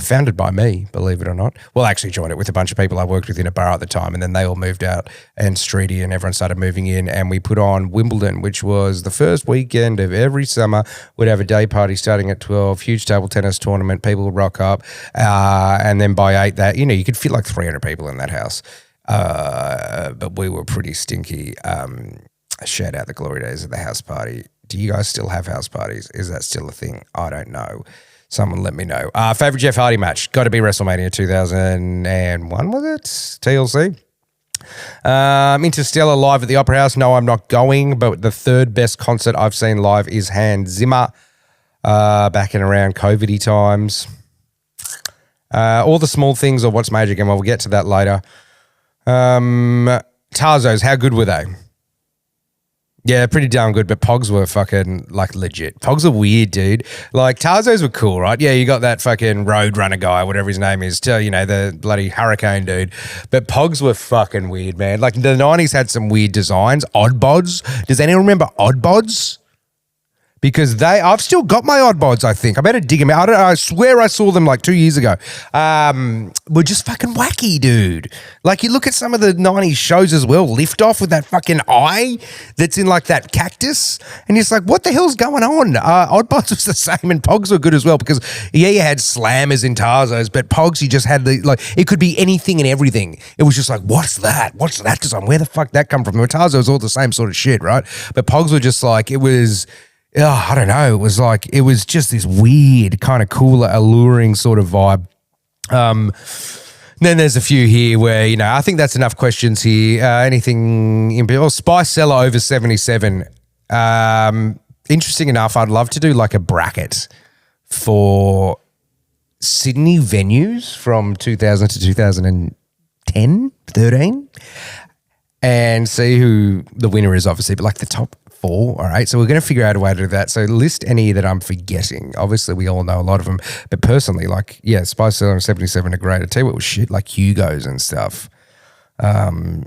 founded by me, believe it or not. Well, actually joined it with a bunch of people I worked with in a bar at the time, and then they all moved out and Streety and everyone started moving in, and we put on Wimbledon, which was the first weekend of every summer. We'd have a day party starting at 12, huge table tennis tournament, people would rock up, and then by 8, that you could fit like 300 people in that house. But we were pretty stinky. Shout out the glory days of the house party. Do you guys still have house parties? Is that still a thing? I don't know. Someone let me know. Favorite Jeff Hardy match? Got to be WrestleMania 2001, was it? TLC? Interstellar live at the Opera House. No, I'm not going, but the third best concert I've seen live is Hans Zimmer back in around COVID-y times. All the small things or what's major again? Well, we'll get to that later. Tarzos, how good were they? Yeah, pretty damn good, but Pogs were fucking, like, legit. Pogs are weird, dude. Like, Tarzos were cool, right? Yeah, you got that fucking Roadrunner guy, whatever his name is, the bloody Hurricane dude. But Pogs were fucking weird, man. Like, the 90s had some weird designs. Oddbods. Does anyone remember Oddbods? Because I've still got my Oddbods, I think. I better dig them out. I swear I saw them like 2 years ago. Were just fucking wacky, dude. Like you look at some of the 90s shows as well, Lift Off with that fucking eye that's in like that cactus. And it's like, what the hell's going on? Oddbods was the same and Pogs were good as well because, yeah, you had slammers in Tarzos, but Pogs, you just had it could be anything and everything. It was just like, what's that? What's that design? Where the fuck that come from? Tarzos was all the same sort of shit, right? But Pogs were just like, it was... I don't know. It was just this weird, kind of cooler, alluring sort of vibe. Then there's a few here where, I think that's enough questions here. Anything in Spice Cellar over 77. Interesting enough, I'd love to do like a bracket for Sydney venues from 2000 to 2010, 13, and see who the winner is, obviously, but like the top 4, all right? So we're going to figure out a way to do that. So list any that I'm forgetting. Obviously, we all know a lot of them, but personally, Spice Cellar and 77 are great. I tell you what was shit, like Hugo's and stuff. Here's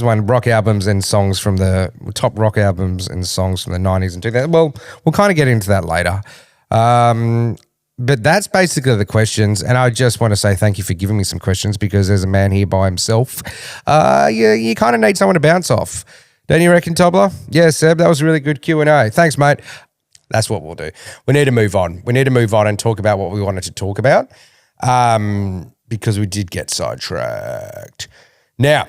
one, rock albums and songs from the top rock albums and songs from the 90s and 2000s. Well, we'll kind of get into that later. But that's basically the questions, and I just want to say thank you for giving me some questions because there's a man here by himself. You kind of need someone to bounce off. Don't you reckon, Tobler? Yeah, Seb, that was a really good Q&A. Thanks, mate. That's what we'll do. We need to move on. We need to move on and talk about what we wanted to talk about because we did get sidetracked. Now,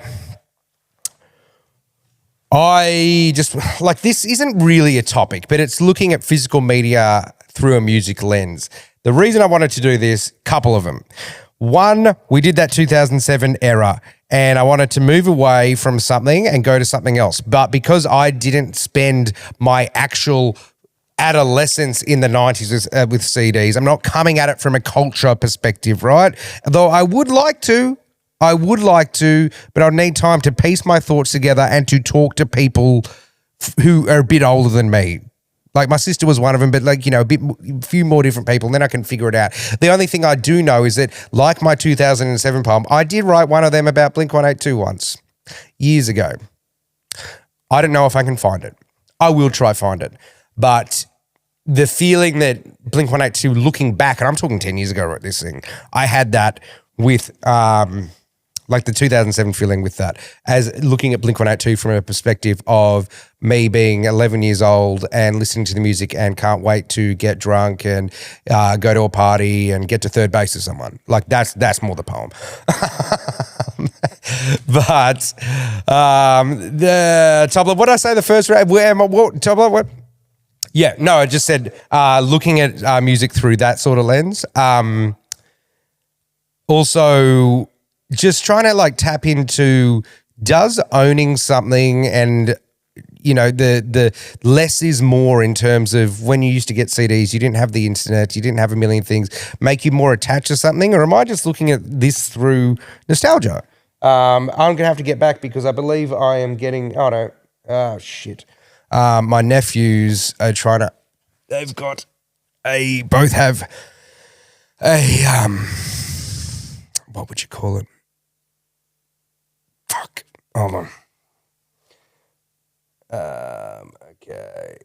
this isn't really a topic, but it's looking at physical media through a music lens. The reason I wanted to do this, couple of them. One, we did that 2007 era, and I wanted to move away from something and go to something else. But because I didn't spend my actual adolescence in the 90s with CDs. I'm not coming at it from a culture perspective, right? Though I would like to, but I'll need time to piece my thoughts together and to talk to people who are a bit older than me. Like my sister was one of them, but like, a few more different people, and then I can figure it out. The only thing I do know is that, like my 2007 poem, I did write one of them about Blink-182 once, years ago. I don't know if I can find it. I will try find it. But the feeling that Blink-182, looking back, and I'm talking 10 years ago I wrote this thing, I had that with like the 2007 feeling with that, as looking at Blink-182 from a perspective of me being 11 years old and listening to the music and can't wait to get drunk and go to a party and get to third base with someone. Like that's more the poem. But the Tobler, what did I say the first round? Tobler, what? Yeah, no, I just said looking at music through that sort of lens. Also, just trying to like tap into, does owning something and the less is more in terms of when you used to get CDs, you didn't have the internet, you didn't have a million things, make you more attached to something? Or am I just looking at this through nostalgia? I'm going to have to get back because I believe I am getting, shit. My nephews are trying to, both have a, what would you call it? Fuck. Hold on. Okay.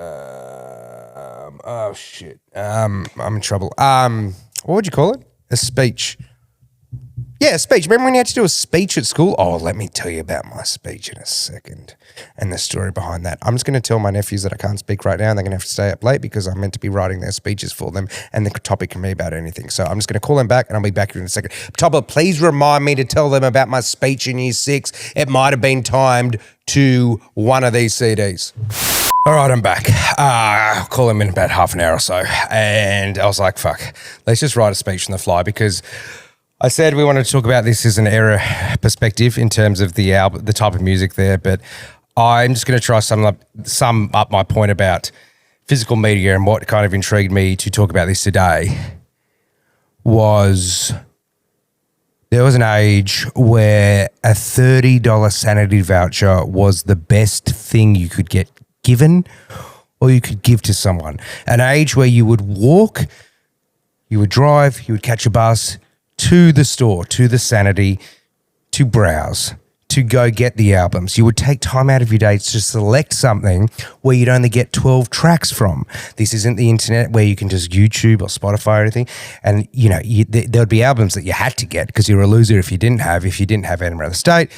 Oh shit. I'm in trouble. What would you call it? A speech. Yeah, a speech. Remember when you had to do a speech at school? Oh, let me tell you about my speech in a second and the story behind that. I'm just going to tell my nephews that I can't speak right now and they're going to have to stay up late because I'm meant to be writing their speeches for them and the topic can be about anything. So I'm just going to call them back and I'll be back here in a second. Tobler, please remind me to tell them about my speech in year 6. It might have been timed to one of these CDs. All right, I'm back. I'll call him in about half an hour or so. And I was like, fuck, let's just write a speech on the fly because I said we wanted to talk about this as an era perspective in terms of the album, the type of music there, but I'm just going to try sum up my point about physical media and what kind of intrigued me to talk about this today was there was an age where a $30 Sanity voucher was the best thing you could get given or you could give to someone. An age where you would walk, you would drive, you would catch a bus to the store, to the Sanity, to browse, to go get the albums. You would take time out of your day to select something where you'd only get 12 tracks from. This isn't the internet where you can just YouTube or Spotify or anything. And, there would be albums that you had to get because you were a loser if you didn't have Edinburgh the State.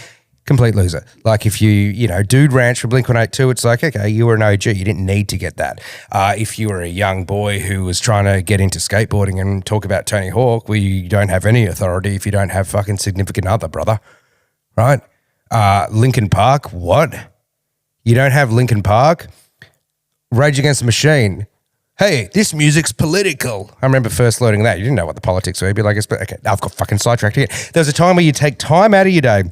Complete loser. Like if Dude Ranch for Blink-182, it's like, okay, you were an OG. You didn't need to get that. If you were a young boy who was trying to get into skateboarding and talk about Tony Hawk, well, you don't have any authority if you don't have fucking significant other, brother. Right? Linkin Park, what? You don't have Linkin Park? Rage Against the Machine. Hey, this music's political. I remember first learning that. You didn't know what the politics were. You'd be like, okay, I've got fucking sidetracked here. There was a time where you take time out of your day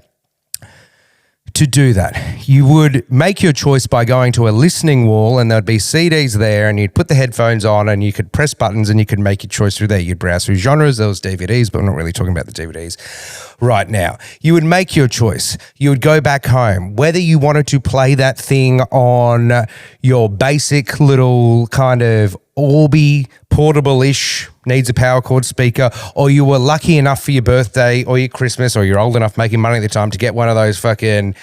to do that. You would make your choice by going to a listening wall and there'd be CDs there and you'd put the headphones on and you could press buttons and you could make your choice through there. You'd browse through genres. There was DVDs, but I'm not really talking about the DVDs right now. You would make your choice. You would go back home. Whether you wanted to play that thing on your basic little kind of Orbi portable-ish, needs a power cord speaker, or you were lucky enough for your birthday or your Christmas or you're old enough making money at the time to get one of those fucking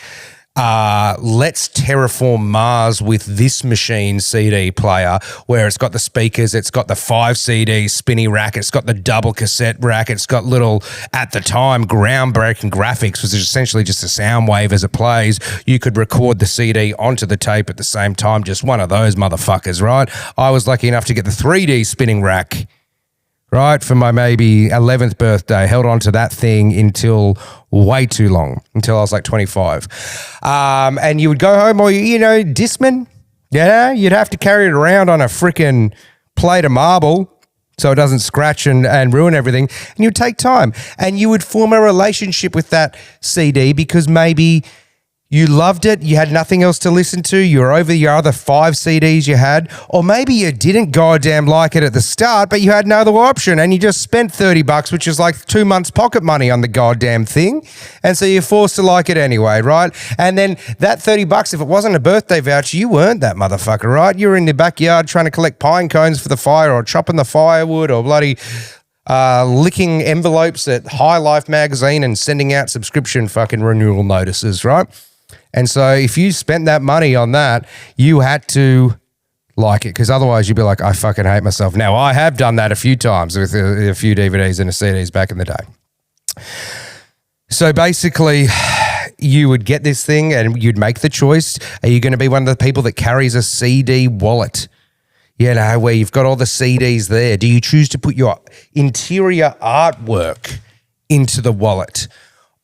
Let's Terraform Mars with This Machine CD player where it's got the speakers, it's got the 5 CD spinny rack, it's got the double cassette rack, it's got little, at the time, groundbreaking graphics, which is essentially just a sound wave as it plays. You could record the CD onto the tape at the same time, just one of those motherfuckers, right? I was lucky enough to get the 3D spinning rack, right, for my maybe 11th birthday. Held on to that thing until way too long, until I was like 25. And you would go home or, Discman, you'd have to carry it around on a freaking plate of marble so it doesn't scratch and ruin everything. And you'd take time and you would form a relationship with that CD because maybe You loved it. You had nothing else to listen to. You were over your other 5 CDs you had. Or maybe you didn't goddamn like it at the start, but you had no other option and you just spent $30, which is like 2 months pocket money on the goddamn thing. And so you're forced to like it anyway, right? And then that $30, if it wasn't a birthday voucher, you weren't that motherfucker, right? You were in the backyard trying to collect pine cones for the fire or chopping the firewood or bloody licking envelopes at High Life magazine and sending out subscription fucking renewal notices, right? And so if you spent that money on that, you had to like it because otherwise you'd be like, I fucking hate myself. Now, I have done that a few times with a few DVDs and CDs back in the day. So basically, you would get this thing and you'd make the choice. Are you going to be one of the people that carries a CD wallet? You know, where you've got all the CDs there. Do you choose to put your interior artwork into the wallet?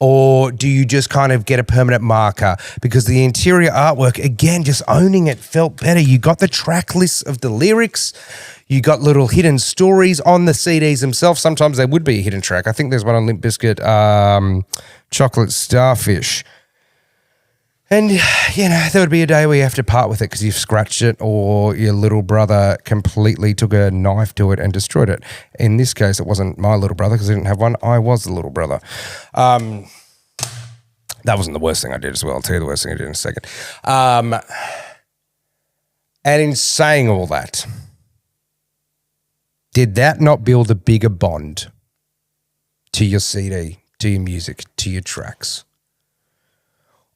Or do you just kind of get a permanent marker? Because the interior artwork, again, just owning it felt better. You got the track lists of the lyrics. You got little hidden stories on the CDs themselves. Sometimes there would be a hidden track. I think there's one on Limp Bizkit, Chocolate Starfish. And, you know, there would be a day where you have to part with it because you've scratched it or your little brother completely took a knife to it and destroyed it. In this case, it wasn't my little brother because I didn't have one. I was the little brother. That wasn't the worst thing I did as well. I'll tell you the worst thing I did in a second. And in saying all that, did that not build a bigger bond to your CD, to your music, to your tracks?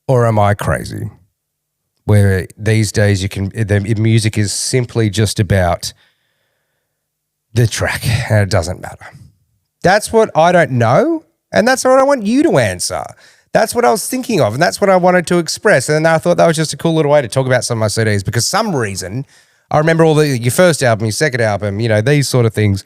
Or am I crazy? Where these days the music is simply just about the track and it doesn't matter. That's what I don't know, and that's what I want you to answer. That's what I was thinking of, and that's what I wanted to express. And I thought that was just a cool little way to talk about some of my CDs because some reason I remember your first album, your second album, you know, these sort of things.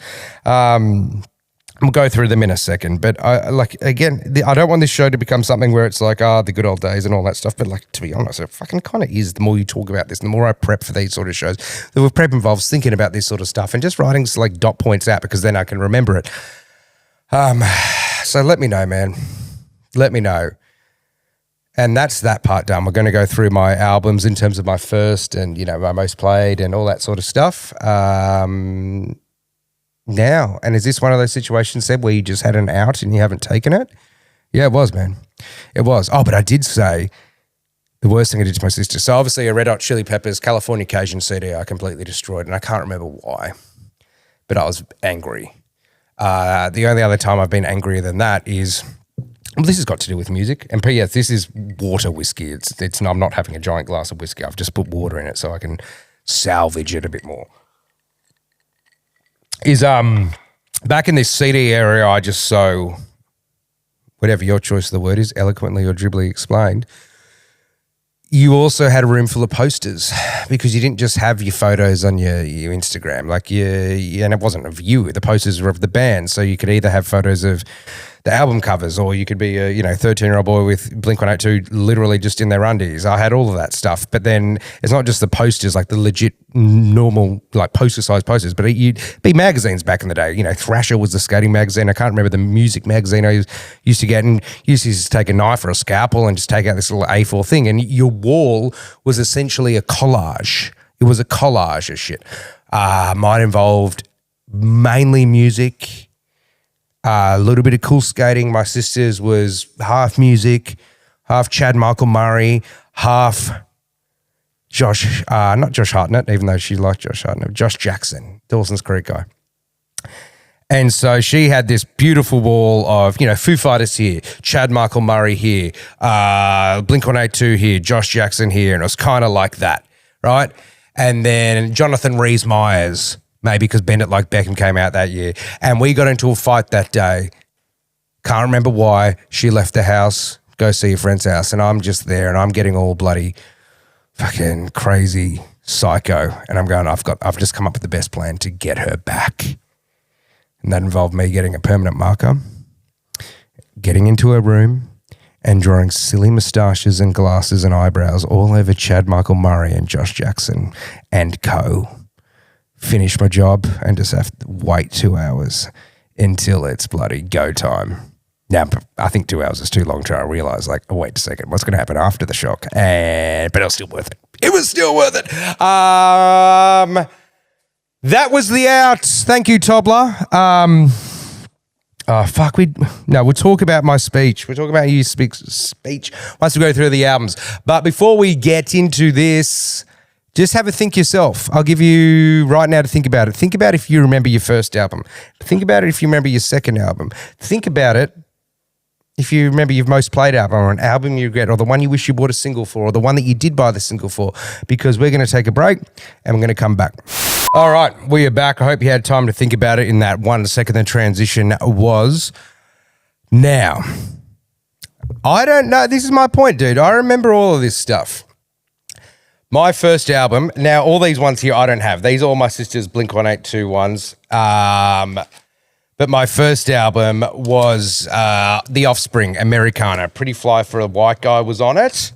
We'll go through them in a second, but I don't want this show to become something where it's like, the good old days and all that stuff. But like, to be honest, it fucking kind of is. The more you talk about this, the more I prep for these sort of shows. The prep involves thinking about this sort of stuff and just writing like dot points out because then I can remember it. So let me know, man. Let me know. And that's that part done. We're going to go through my albums in terms of my first and, you know, my most played and all that sort of stuff. Now, and is this one of those situations, Seb, where you just had an out and you haven't taken it? Yeah, it was, man. It was. Oh, but I did say the worst thing I did to my sister. So obviously a Red Hot Chili Peppers California Cajun CD I completely destroyed, and I can't remember why, but I was angry. The only other time I've been angrier than that is, well, this has got to do with music. And P.S., this is water whiskey. I'm not having a giant glass of whiskey. I've just put water in it so I can salvage it a bit more. Is back in this CD area, I just so, whatever your choice of the word is, eloquently or dribbly explained, you also had a room full of posters because you didn't just have your photos on your Instagram. And it wasn't of you, the posters were of the band. So you could either have photos of the album covers or you could be a 13-year-old boy with Blink-182 literally just in their undies. I had all of that stuff. But then it's not just the posters, like the legit normal like poster-sized posters, but you'd be magazines back in the day. You know, Thrasher was the skating magazine. I can't remember the music magazine I used to get, and used to just take a knife or a scalpel and just take out this little A4 thing. And your wall was essentially a collage. It was a collage of shit. Mine involved mainly music, a little bit of cool skating. My sister's was half music, half Chad Michael Murray, half not Josh Hartnett, even though she liked Josh Hartnett, Josh Jackson, Dawson's Creek guy. And so she had this beautiful wall of, Foo Fighters here, Chad Michael Murray here, Blink-182 here, Josh Jackson here, and it was kind of like that, right? And then Jonathan Rhys-Meyers, maybe because Bend It Like Beckham came out that year. And we got into a fight that day. Can't remember why. She left the house, go see a friend's house, and I'm just there and I'm getting all bloody fucking crazy psycho. And I'm going, I've just come up with the best plan to get her back. And that involved me getting a permanent marker, getting into her room and drawing silly moustaches and glasses and eyebrows all over Chad Michael Murray and Josh Jackson and co. Finish my job and just have to wait 2 hours until it's bloody go time. Now, I think 2 hours is too long to realize, like, oh, wait a second, what's going to happen after the shock? But it was still worth it. It was still worth it. That was the outs. Thank you, Tobler. Oh, fuck. We'll talk about my speech. We'll talk about you speech once we go through the albums. But before we get into this, just have a think yourself. I'll give you right now to think about it. Think about if you remember your first album. Think about it if you remember your second album. Think about it if you remember your most played album or an album you regret or the one you wish you bought a single for or the one that you did buy the single for, because we're going to take a break and we're going to come back. All right, we are back. I hope you had time to think about it in that 1 second the transition was. Now, I don't know. This is my point, dude. I remember all of this stuff. My first album, now all these ones here I don't have. These are all my sister's Blink-182 ones. But my first album was The Offspring, Americana. Pretty Fly for a White Guy was on it.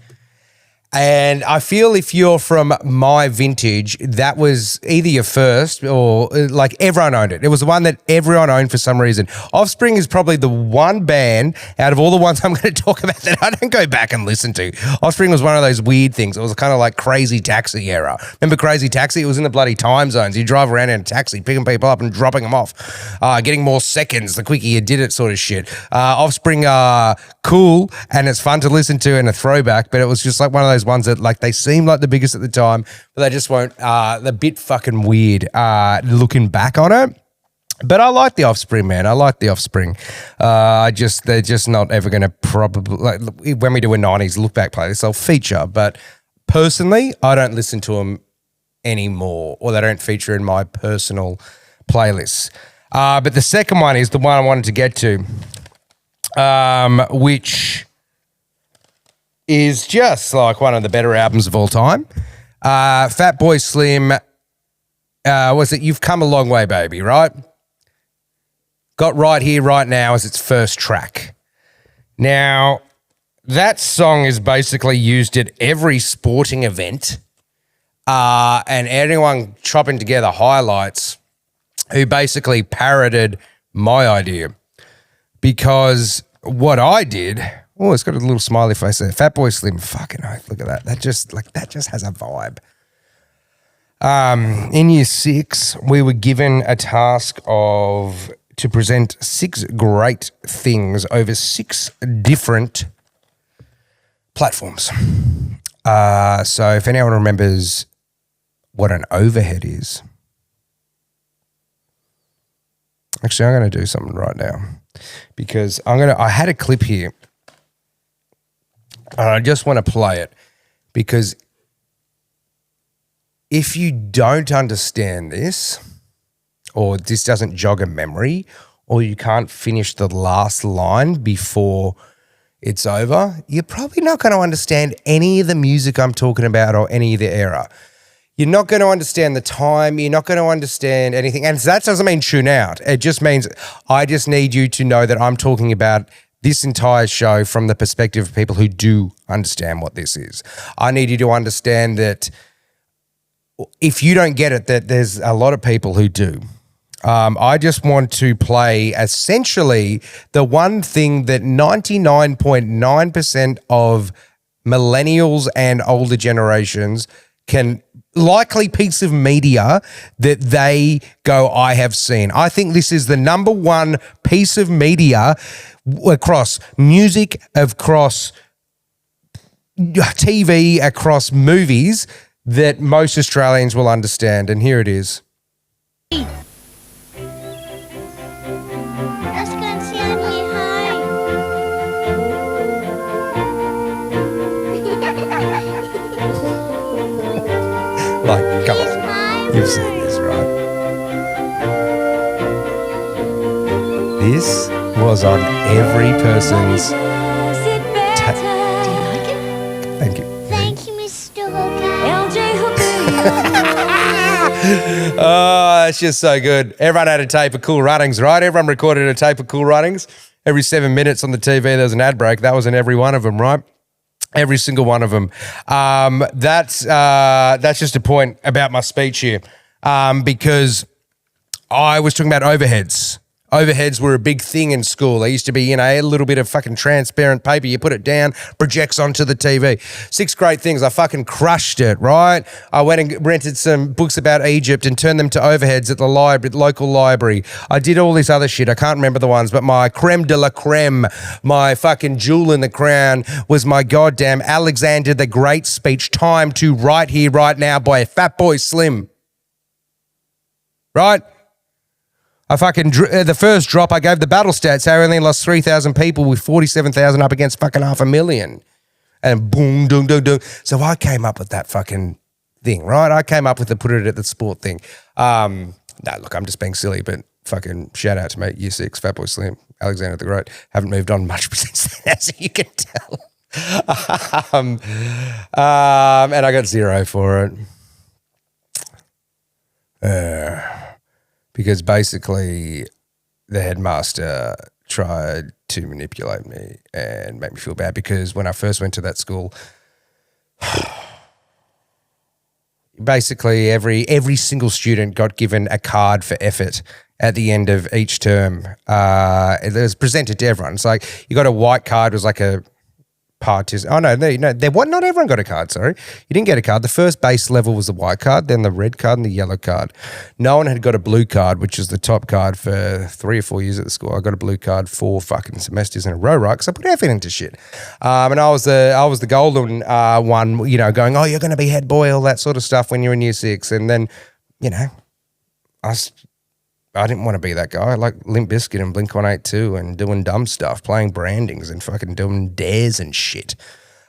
And I feel if you're from my vintage, that was either your first or like everyone owned it. It was the one that everyone owned for some reason. Offspring is probably the one band out of all the ones I'm going to talk about that I don't go back and listen to. Offspring was one of those weird things. It was kind of like Crazy Taxi era. Remember Crazy Taxi? It was in the bloody time zones. You drive around in a taxi, picking people up and dropping them off, getting more seconds the quicker you did it sort of shit. Offspring are cool and it's fun to listen to and a throwback, but it was just like one of those ones that like they seemed like the biggest at the time, but they just weren't. They're a bit fucking weird looking back on it. But I like the Offspring, man. I like the Offspring. They're just not ever going to probably, like, when we do a 90s look back playlist, they'll feature. But personally, I don't listen to them anymore, or they don't feature in my personal playlists. But the second one is the one I wanted to get to, which is just like one of the better albums of all time. Fatboy Slim, was it You've Come a Long Way, Baby, right? Got Right Here, Right Now as its first track. Now, that song is basically used at every sporting event, and anyone chopping together highlights who basically parroted my idea. Because what I did... Oh, it's got a little smiley face there. Fatboy Slim, fucking oath, look at that. That just has a vibe. In year 6, we were given a task to present 6 great things over 6 different platforms. So if anyone remembers what an overhead is, actually, I'm going to do something right now because I had a clip here. And I just want to play it because if you don't understand this, or this doesn't jog a memory, or you can't finish the last line before it's over, you're probably not going to understand any of the music I'm talking about or any of the era. You're not going to understand the time. You're not going to understand anything. And that doesn't mean tune out. It just means I just need you to know that I'm talking about this entire show from the perspective of people who do understand what this is. I need you to understand that if you don't get it, that there's a lot of people who do. I just want to play essentially the one thing that 99.9% of millennials and older generations can likely piece of media that they go, I have seen. I think this is the number one piece of media across music, across TV, across movies that most Australians will understand. And here it is. Let's go and Sanity, hi. Like, come on. You've seen this, right? This was on every person's... Do you like it? Thank you. Thank you, Mr. Hooker. Oh, it's just so good. Everyone had a tape of Cool Runnings, right? Everyone recorded a tape of Cool Runnings. Every 7 minutes on the TV, there was an ad break. That was in every one of them, right? Every single one of them. That's just a point about my speech here, because I was talking about overheads. Overheads were a big thing in school. They used to be, a little bit of fucking transparent paper. You put it down, projects onto the TV. 6 great things. I fucking crushed it, right? I went and rented some books about Egypt and turned them to overheads at the local library. I did all this other shit. I can't remember the ones, but my creme de la creme, my fucking jewel in the crown was my goddamn Alexander the Great speech, timed to Right Here, Right Now by Fatboy Slim. Right? I fucking, the first drop, I gave the battle stats, how I only lost 3,000 people with 47,000 up against fucking 500,000. And boom, doom, doom, doom. So I came up with that fucking thing, right? I came up with the put it at the sport thing. No, look, I'm just being silly, but fucking shout out to me, Year 6, Fatboy Slim, Alexander the Great. Haven't moved on much since then, as you can tell. And I got 0 for it. Because basically the headmaster tried to manipulate me and make me feel bad, because when I first went to that school, basically every single student got given a card for effort at the end of each term. It was presented to everyone. It's like you got a white card, it was like a participant. Oh, no, not everyone got a card, sorry. You didn't get a card. The first base level was the white card, then the red card and the yellow card. No one had got a blue card, which is the top card for 3 or 4 years at the school. I got a blue card 4 fucking semesters in a row, right? Because I put effort into shit. And I was the golden one, going, oh, you're going to be head boy, all that sort of stuff when you're in Year 6. And then, I didn't want to be that guy. I like Limp Bizkit and Blink-182 and doing dumb stuff, playing brandings and fucking doing dares and shit.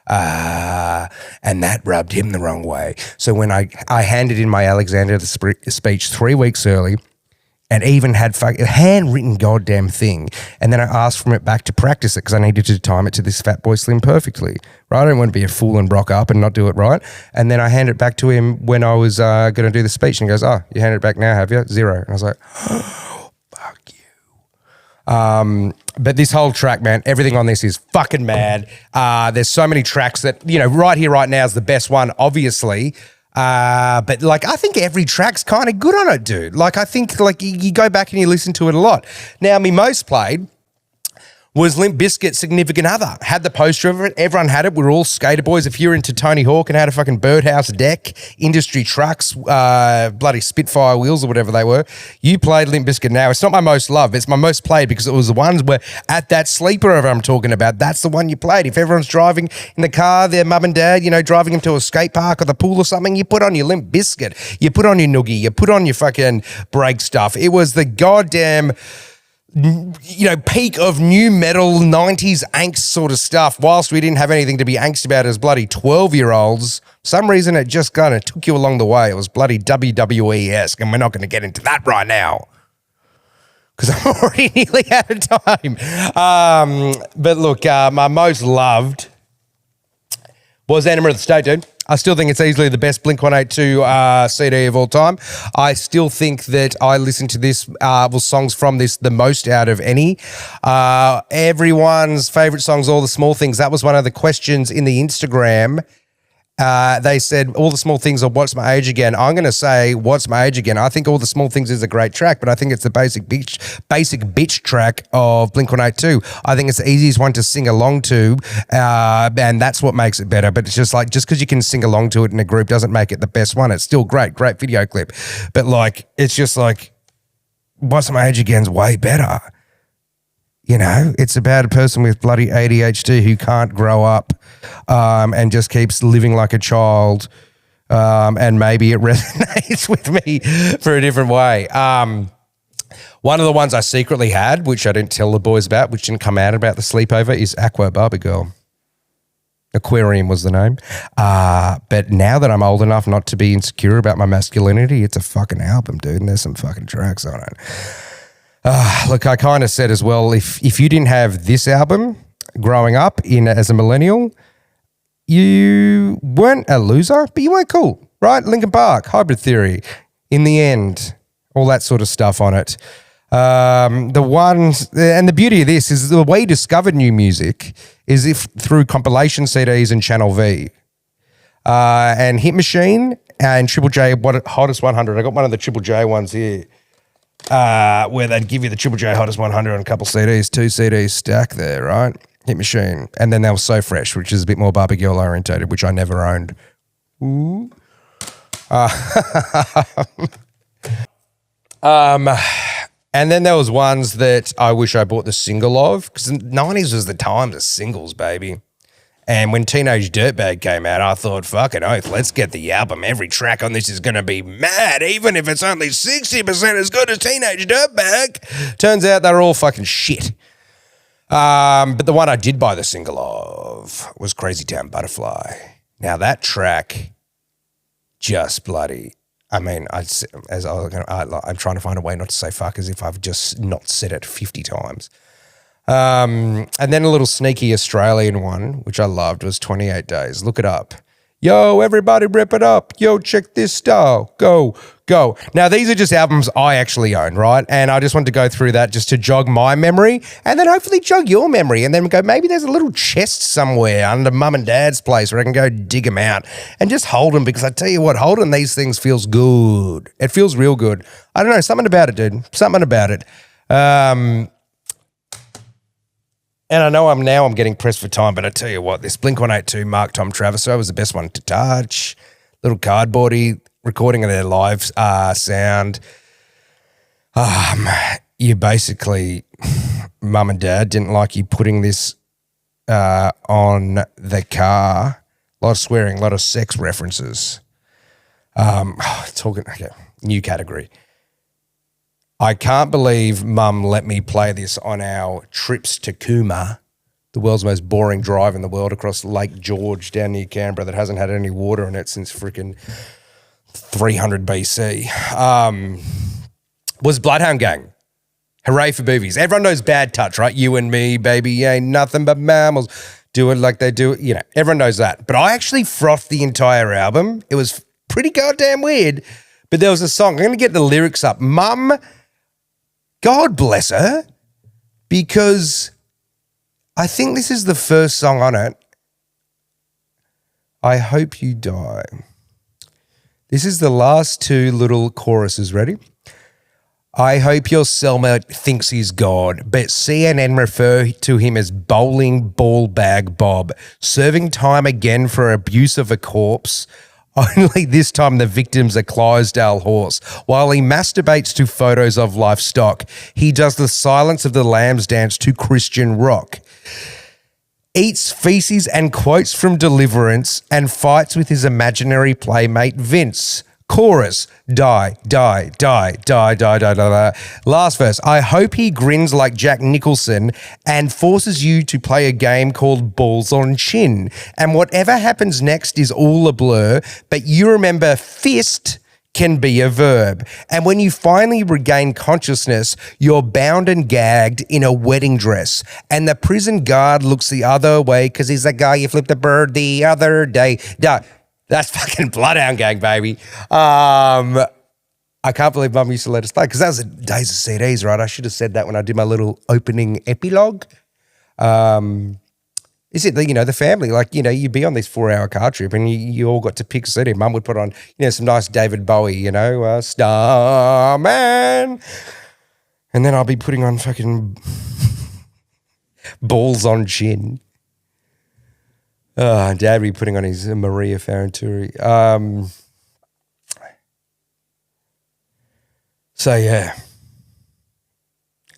And that rubbed him the wrong way. So when I handed in my Alexander the speech 3 weeks early, and even had a handwritten goddamn thing, and then I asked from it back to practice it because I needed to time it to this Fatboy Slim perfectly, right? I don't want to be a fool and rock up and not do it right. And then I handed it back to him when I was going to do the speech, and he goes, oh, you handed it back now, have you? 0. And I was like, oh, fuck you. But this whole track, man, everything on this is fucking mad. There's so many tracks that, Right Here, Right Now is the best one, obviously. But I think every track's kind of good on it, dude. I think you go back and you listen to it a lot. Now, me most played was Limp Bizkit's Significant Other. Had the poster of it. Everyone had it. We were all skater boys. If you're into Tony Hawk and had a fucking birdhouse deck, industry trucks, bloody Spitfire wheels or whatever they were, you played Limp Bizkit. Now, it's not my most loved. It's my most played because it was the ones where at that sleeper over I'm talking about, that's the one you played. If everyone's driving in the car, their mum and dad, driving them to a skate park or the pool or something, you put on your Limp Bizkit. You put on your noogie. You put on your fucking brake stuff. It was the goddamn peak of new metal 90s angst sort of stuff. Whilst we didn't have anything to be angst about as bloody 12-year-olds, some reason it just kind of took you along the way. It was bloody WWE-esque, and we're not going to get into that right now because I'm already nearly out of time. But look, my most loved was Enema of the State, dude. I still think it's easily the best Blink-182 CD of all time. I still think that I listen to this, songs from this the most out of any. Everyone's favourite songs, All the Small Things. That was one of the questions in the Instagram. They said, All the Small Things or What's My Age Again. I'm going to say What's My Age Again. I think All the Small Things is a great track, but I think it's the basic bitch track of Blink-182. I think it's the easiest one to sing along to, and that's what makes it better. But it's just because you can sing along to it in a group doesn't make it the best one. It's still great video clip. But it's just What's My Age Again's way better. It's about a person with bloody ADHD who can't grow up and just keeps living like a child, and maybe it resonates with me for a different way. One of the ones I secretly had, which I didn't tell the boys about, which didn't come out about the sleepover, is Aqua Barbie Girl. Aquarium was the name. But now that I'm old enough not to be insecure about my masculinity, it's a fucking album, dude, and there's some fucking tracks on it. Look, I kind of said as well, if you didn't have this album growing up as a millennial, you weren't a loser, but you weren't cool, right? Linkin Park, Hybrid Theory, In the End, all that sort of stuff on it. The beauty of this is the way you discovered new music is through compilation CDs and Channel V. And Hit Machine and Triple J, Hottest 100. I got one of the Triple J ones here. where they'd give you the Triple J Hottest 100 on a couple CDs, 2 CDs stack there, right? Hit Machine. And then they were So Fresh, which is a bit more Barbie Girl orientated, which I never owned. Ooh. And then there was ones that I wish I bought the single of, because the 90s was the times of singles, baby. And when Teenage Dirtbag came out, I thought, fucking oath, let's get the album. Every track on this is going to be mad, even if it's only 60% as good as Teenage Dirtbag. Turns out they're all fucking shit. But the one I did buy the single of was Crazy Town Butterfly. Now that track, just bloody... I mean, I'm trying to find a way not to say fuck as if I've just not said it 50 times. And then a little sneaky Australian one, which I loved, was 28 Days. Look it up. Yo, everybody rip it up. Yo, check this style. Go, go. Now, these are just albums I actually own, right? And I just want to go through that just to jog my memory and then hopefully jog your memory and then go, maybe there's a little chest somewhere under mum and dad's place where I can go dig them out and just hold them, because I tell you what, holding these things feels good. It feels real good. I don't know, something about it, dude. Something about it. And I know I'm getting pressed for time, but I tell you what, this Blink-182 Mark Tom Traviso was the best one to touch. Little cardboardy recording of their live sound. You basically, mum and dad didn't like you putting this on the car. A lot of swearing, a lot of sex references. Okay, new category. I can't believe Mum let me play this on our trips to Cooma, the world's most boring drive in the world across Lake George down near Canberra that hasn't had any water in it since freaking 300 BC, was Bloodhound Gang. Hooray for boobies. Everyone knows Bad Touch, right? You and me, baby, ain't nothing but mammals. Do it like they do it. You know, everyone knows that. But I actually frothed the entire album. It was pretty goddamn weird. But there was a song. I'm going to get the lyrics up. Mum... God bless her, because I think this is the first song on it. I hope you die. This is the last two little choruses. Ready? I hope your cellmate thinks he's God, but CNN refer to him as bowling ball bag Bob, serving time again for abuse of a corpse. Only this time the victim's a Clydesdale horse. While he masturbates to photos of livestock, he does the Silence of the Lambs dance to Christian rock. Eats feces and quotes from Deliverance and fights with his imaginary playmate Vince. Chorus, die, die, die, die, die, die, die, die. Last verse, I hope he grins like Jack Nicholson and forces you to play a game called Balls on Chin. And whatever happens next is all a blur, but you remember fist can be a verb. And when you finally regain consciousness, you're bound and gagged in a wedding dress. And the prison guard looks the other way because he's the guy you flipped the bird the other day. That's fucking Bloodhound Gang, baby. I can't believe Mum used to let us play, because that was the days of CDs, right? I should have said that when I did my little opening epilogue. Is it the family? Like, you'd be on this 4-hour car trip and you all got to pick a CD. Mum would put on, some nice David Bowie, Starman. And then I'll be putting on fucking Balls on Chin. Oh, Dad would be putting on his Maria Ferranturi. So, yeah.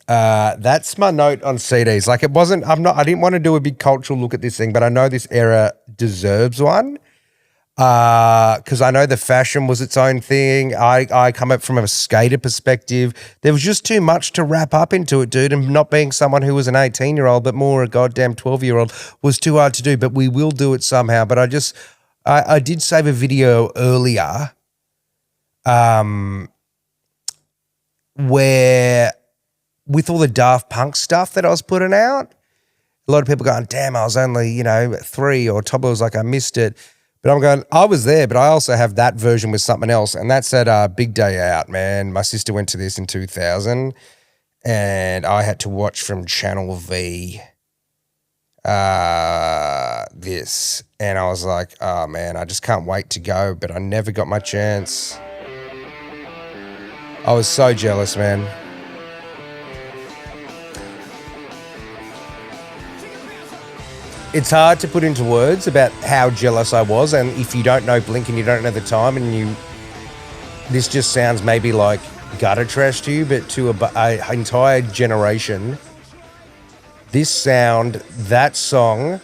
That's my note on CDs. Like, I didn't want to do a big cultural look at this thing, but I know this era deserves one. Because I know the fashion was its own thing. I come up from a skater perspective. There was just too much to wrap up into it, dude. And not being someone who was an 18-year-old, but more a goddamn 12-year-old was too hard to do. But we will do it somehow. But I did save a video earlier where with all the Daft Punk stuff that I was putting out, a lot of people going, damn, I was only, 3, or Tobler was like, I missed it. But I'm going, I was there, but I also have that version with something else. And that's at Big Day Out, man. My sister went to this in 2000 and I had to watch from Channel V this. And I was like, oh, man, I just can't wait to go. But I never got my chance. I was so jealous, man. It's hard to put into words about how jealous I was, and if you don't know Blink and you don't know the time, and this just sounds maybe like gutter trash to you, but to a entire generation, this sound, that song,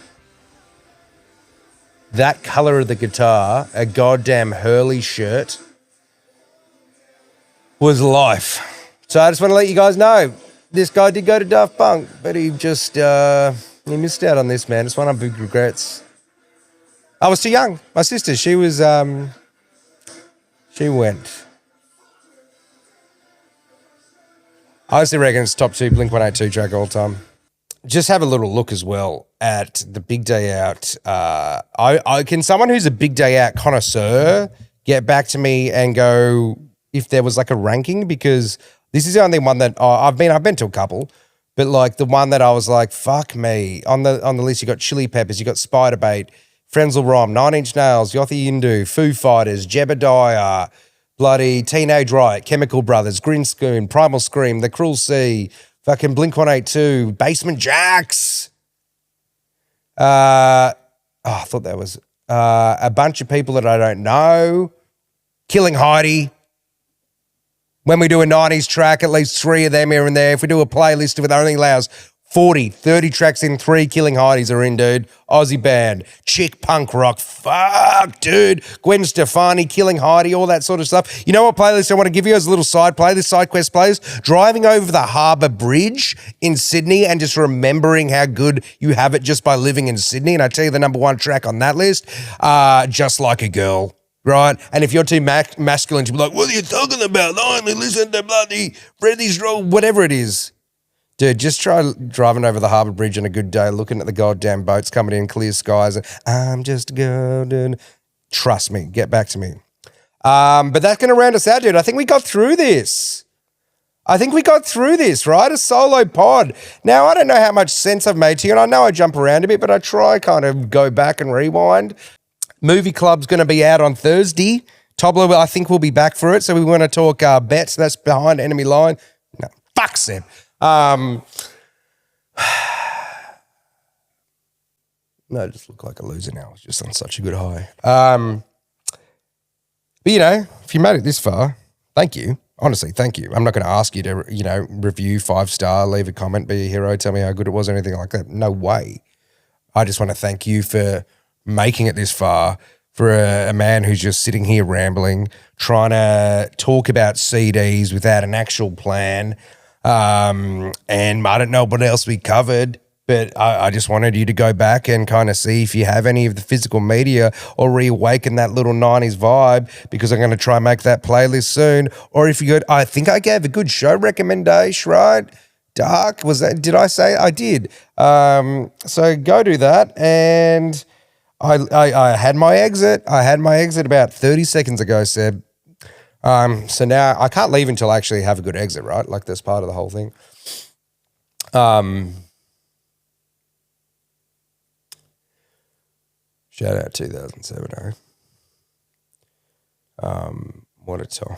that color of the guitar, a goddamn Hurley shirt, was life. So I just want to let you guys know, this guy did go to Daft Punk, but he just he missed out on this, man. It's one of my big regrets. I was too young. My sister, she was she went. I honestly reckon it's top 2 Blink-182 track all time. Just have a little look as well at the Big Day Out. I can someone who's a Big Day Out connoisseur get back to me and go if there was like a ranking, because this is the only one that I've been to a couple, but like the one that I was like, fuck me. On the list, you got Chili Peppers, you got Spiderbait, Frenzal Rhomb, 9 Inch Nails, Yachty Indu, Foo Fighters, Jebediah, bloody Teenage Riot, Chemical Brothers, Grinspoon, Primal Scream, The Cruel Sea, fucking Blink-182, Basement Jaxx. I thought that was a bunch of people that I don't know. Killing Heidi. When we do a 90s track, at least 3 of them here and there. If we do a playlist that only allows 40, 30 tracks in, 3 Killing Heidis are in, dude. Aussie band, chick punk rock. Fuck, dude. Gwen Stefani, Killing Heidi, all that sort of stuff. You know what playlist I want to give you as a little side playlist, side quest playlist? Driving over the Harbour Bridge in Sydney and just remembering how good you have it just by living in Sydney. And I tell you the number 1 track on that list, Just Like a Girl. Right? And if you're too masculine to be like, what are you talking about? I only listen to bloody Freddie's Roll, whatever it is. Dude, just try driving over the Harbour Bridge on a good day, looking at the goddamn boats coming in, clear skies, and I'm just golden. Trust me, get back to me. But that's going to round us out, dude. I think we got through this. Right? A solo pod. Now, I don't know how much sense I've made to you, and I know I jump around a bit, but I try kind of go back and rewind. Movie Club's going to be out on Thursday. Tobler, I think, will be back for it. So we want to talk bets. That's Behind Enemy Line. No, fuck Seb. No, I just look like a loser now. I was just on such a good high. But, you know, if you made it this far, thank you. Honestly, thank you. I'm not going to ask you to, you know, review 5-star, leave a comment, be a hero, tell me how good it was, anything like that. No way. I just want to thank you for making it this far, for a man who's just sitting here rambling, trying to talk about CDs without an actual plan. And I don't know what else we covered, but I just wanted you to go back and kind of see if you have any of the physical media or reawaken that little 90s vibe, because I'm going to try and make that playlist soon. Or if you could, I think I gave a good show recommendation, right? Dark, was that, did I say? I did. So go do that. And I had my exit. I had my exit about 30 seconds ago, Seb. So now I can't leave until I actually have a good exit, right? Like that's part of the whole thing. Shout out 2007. What a time.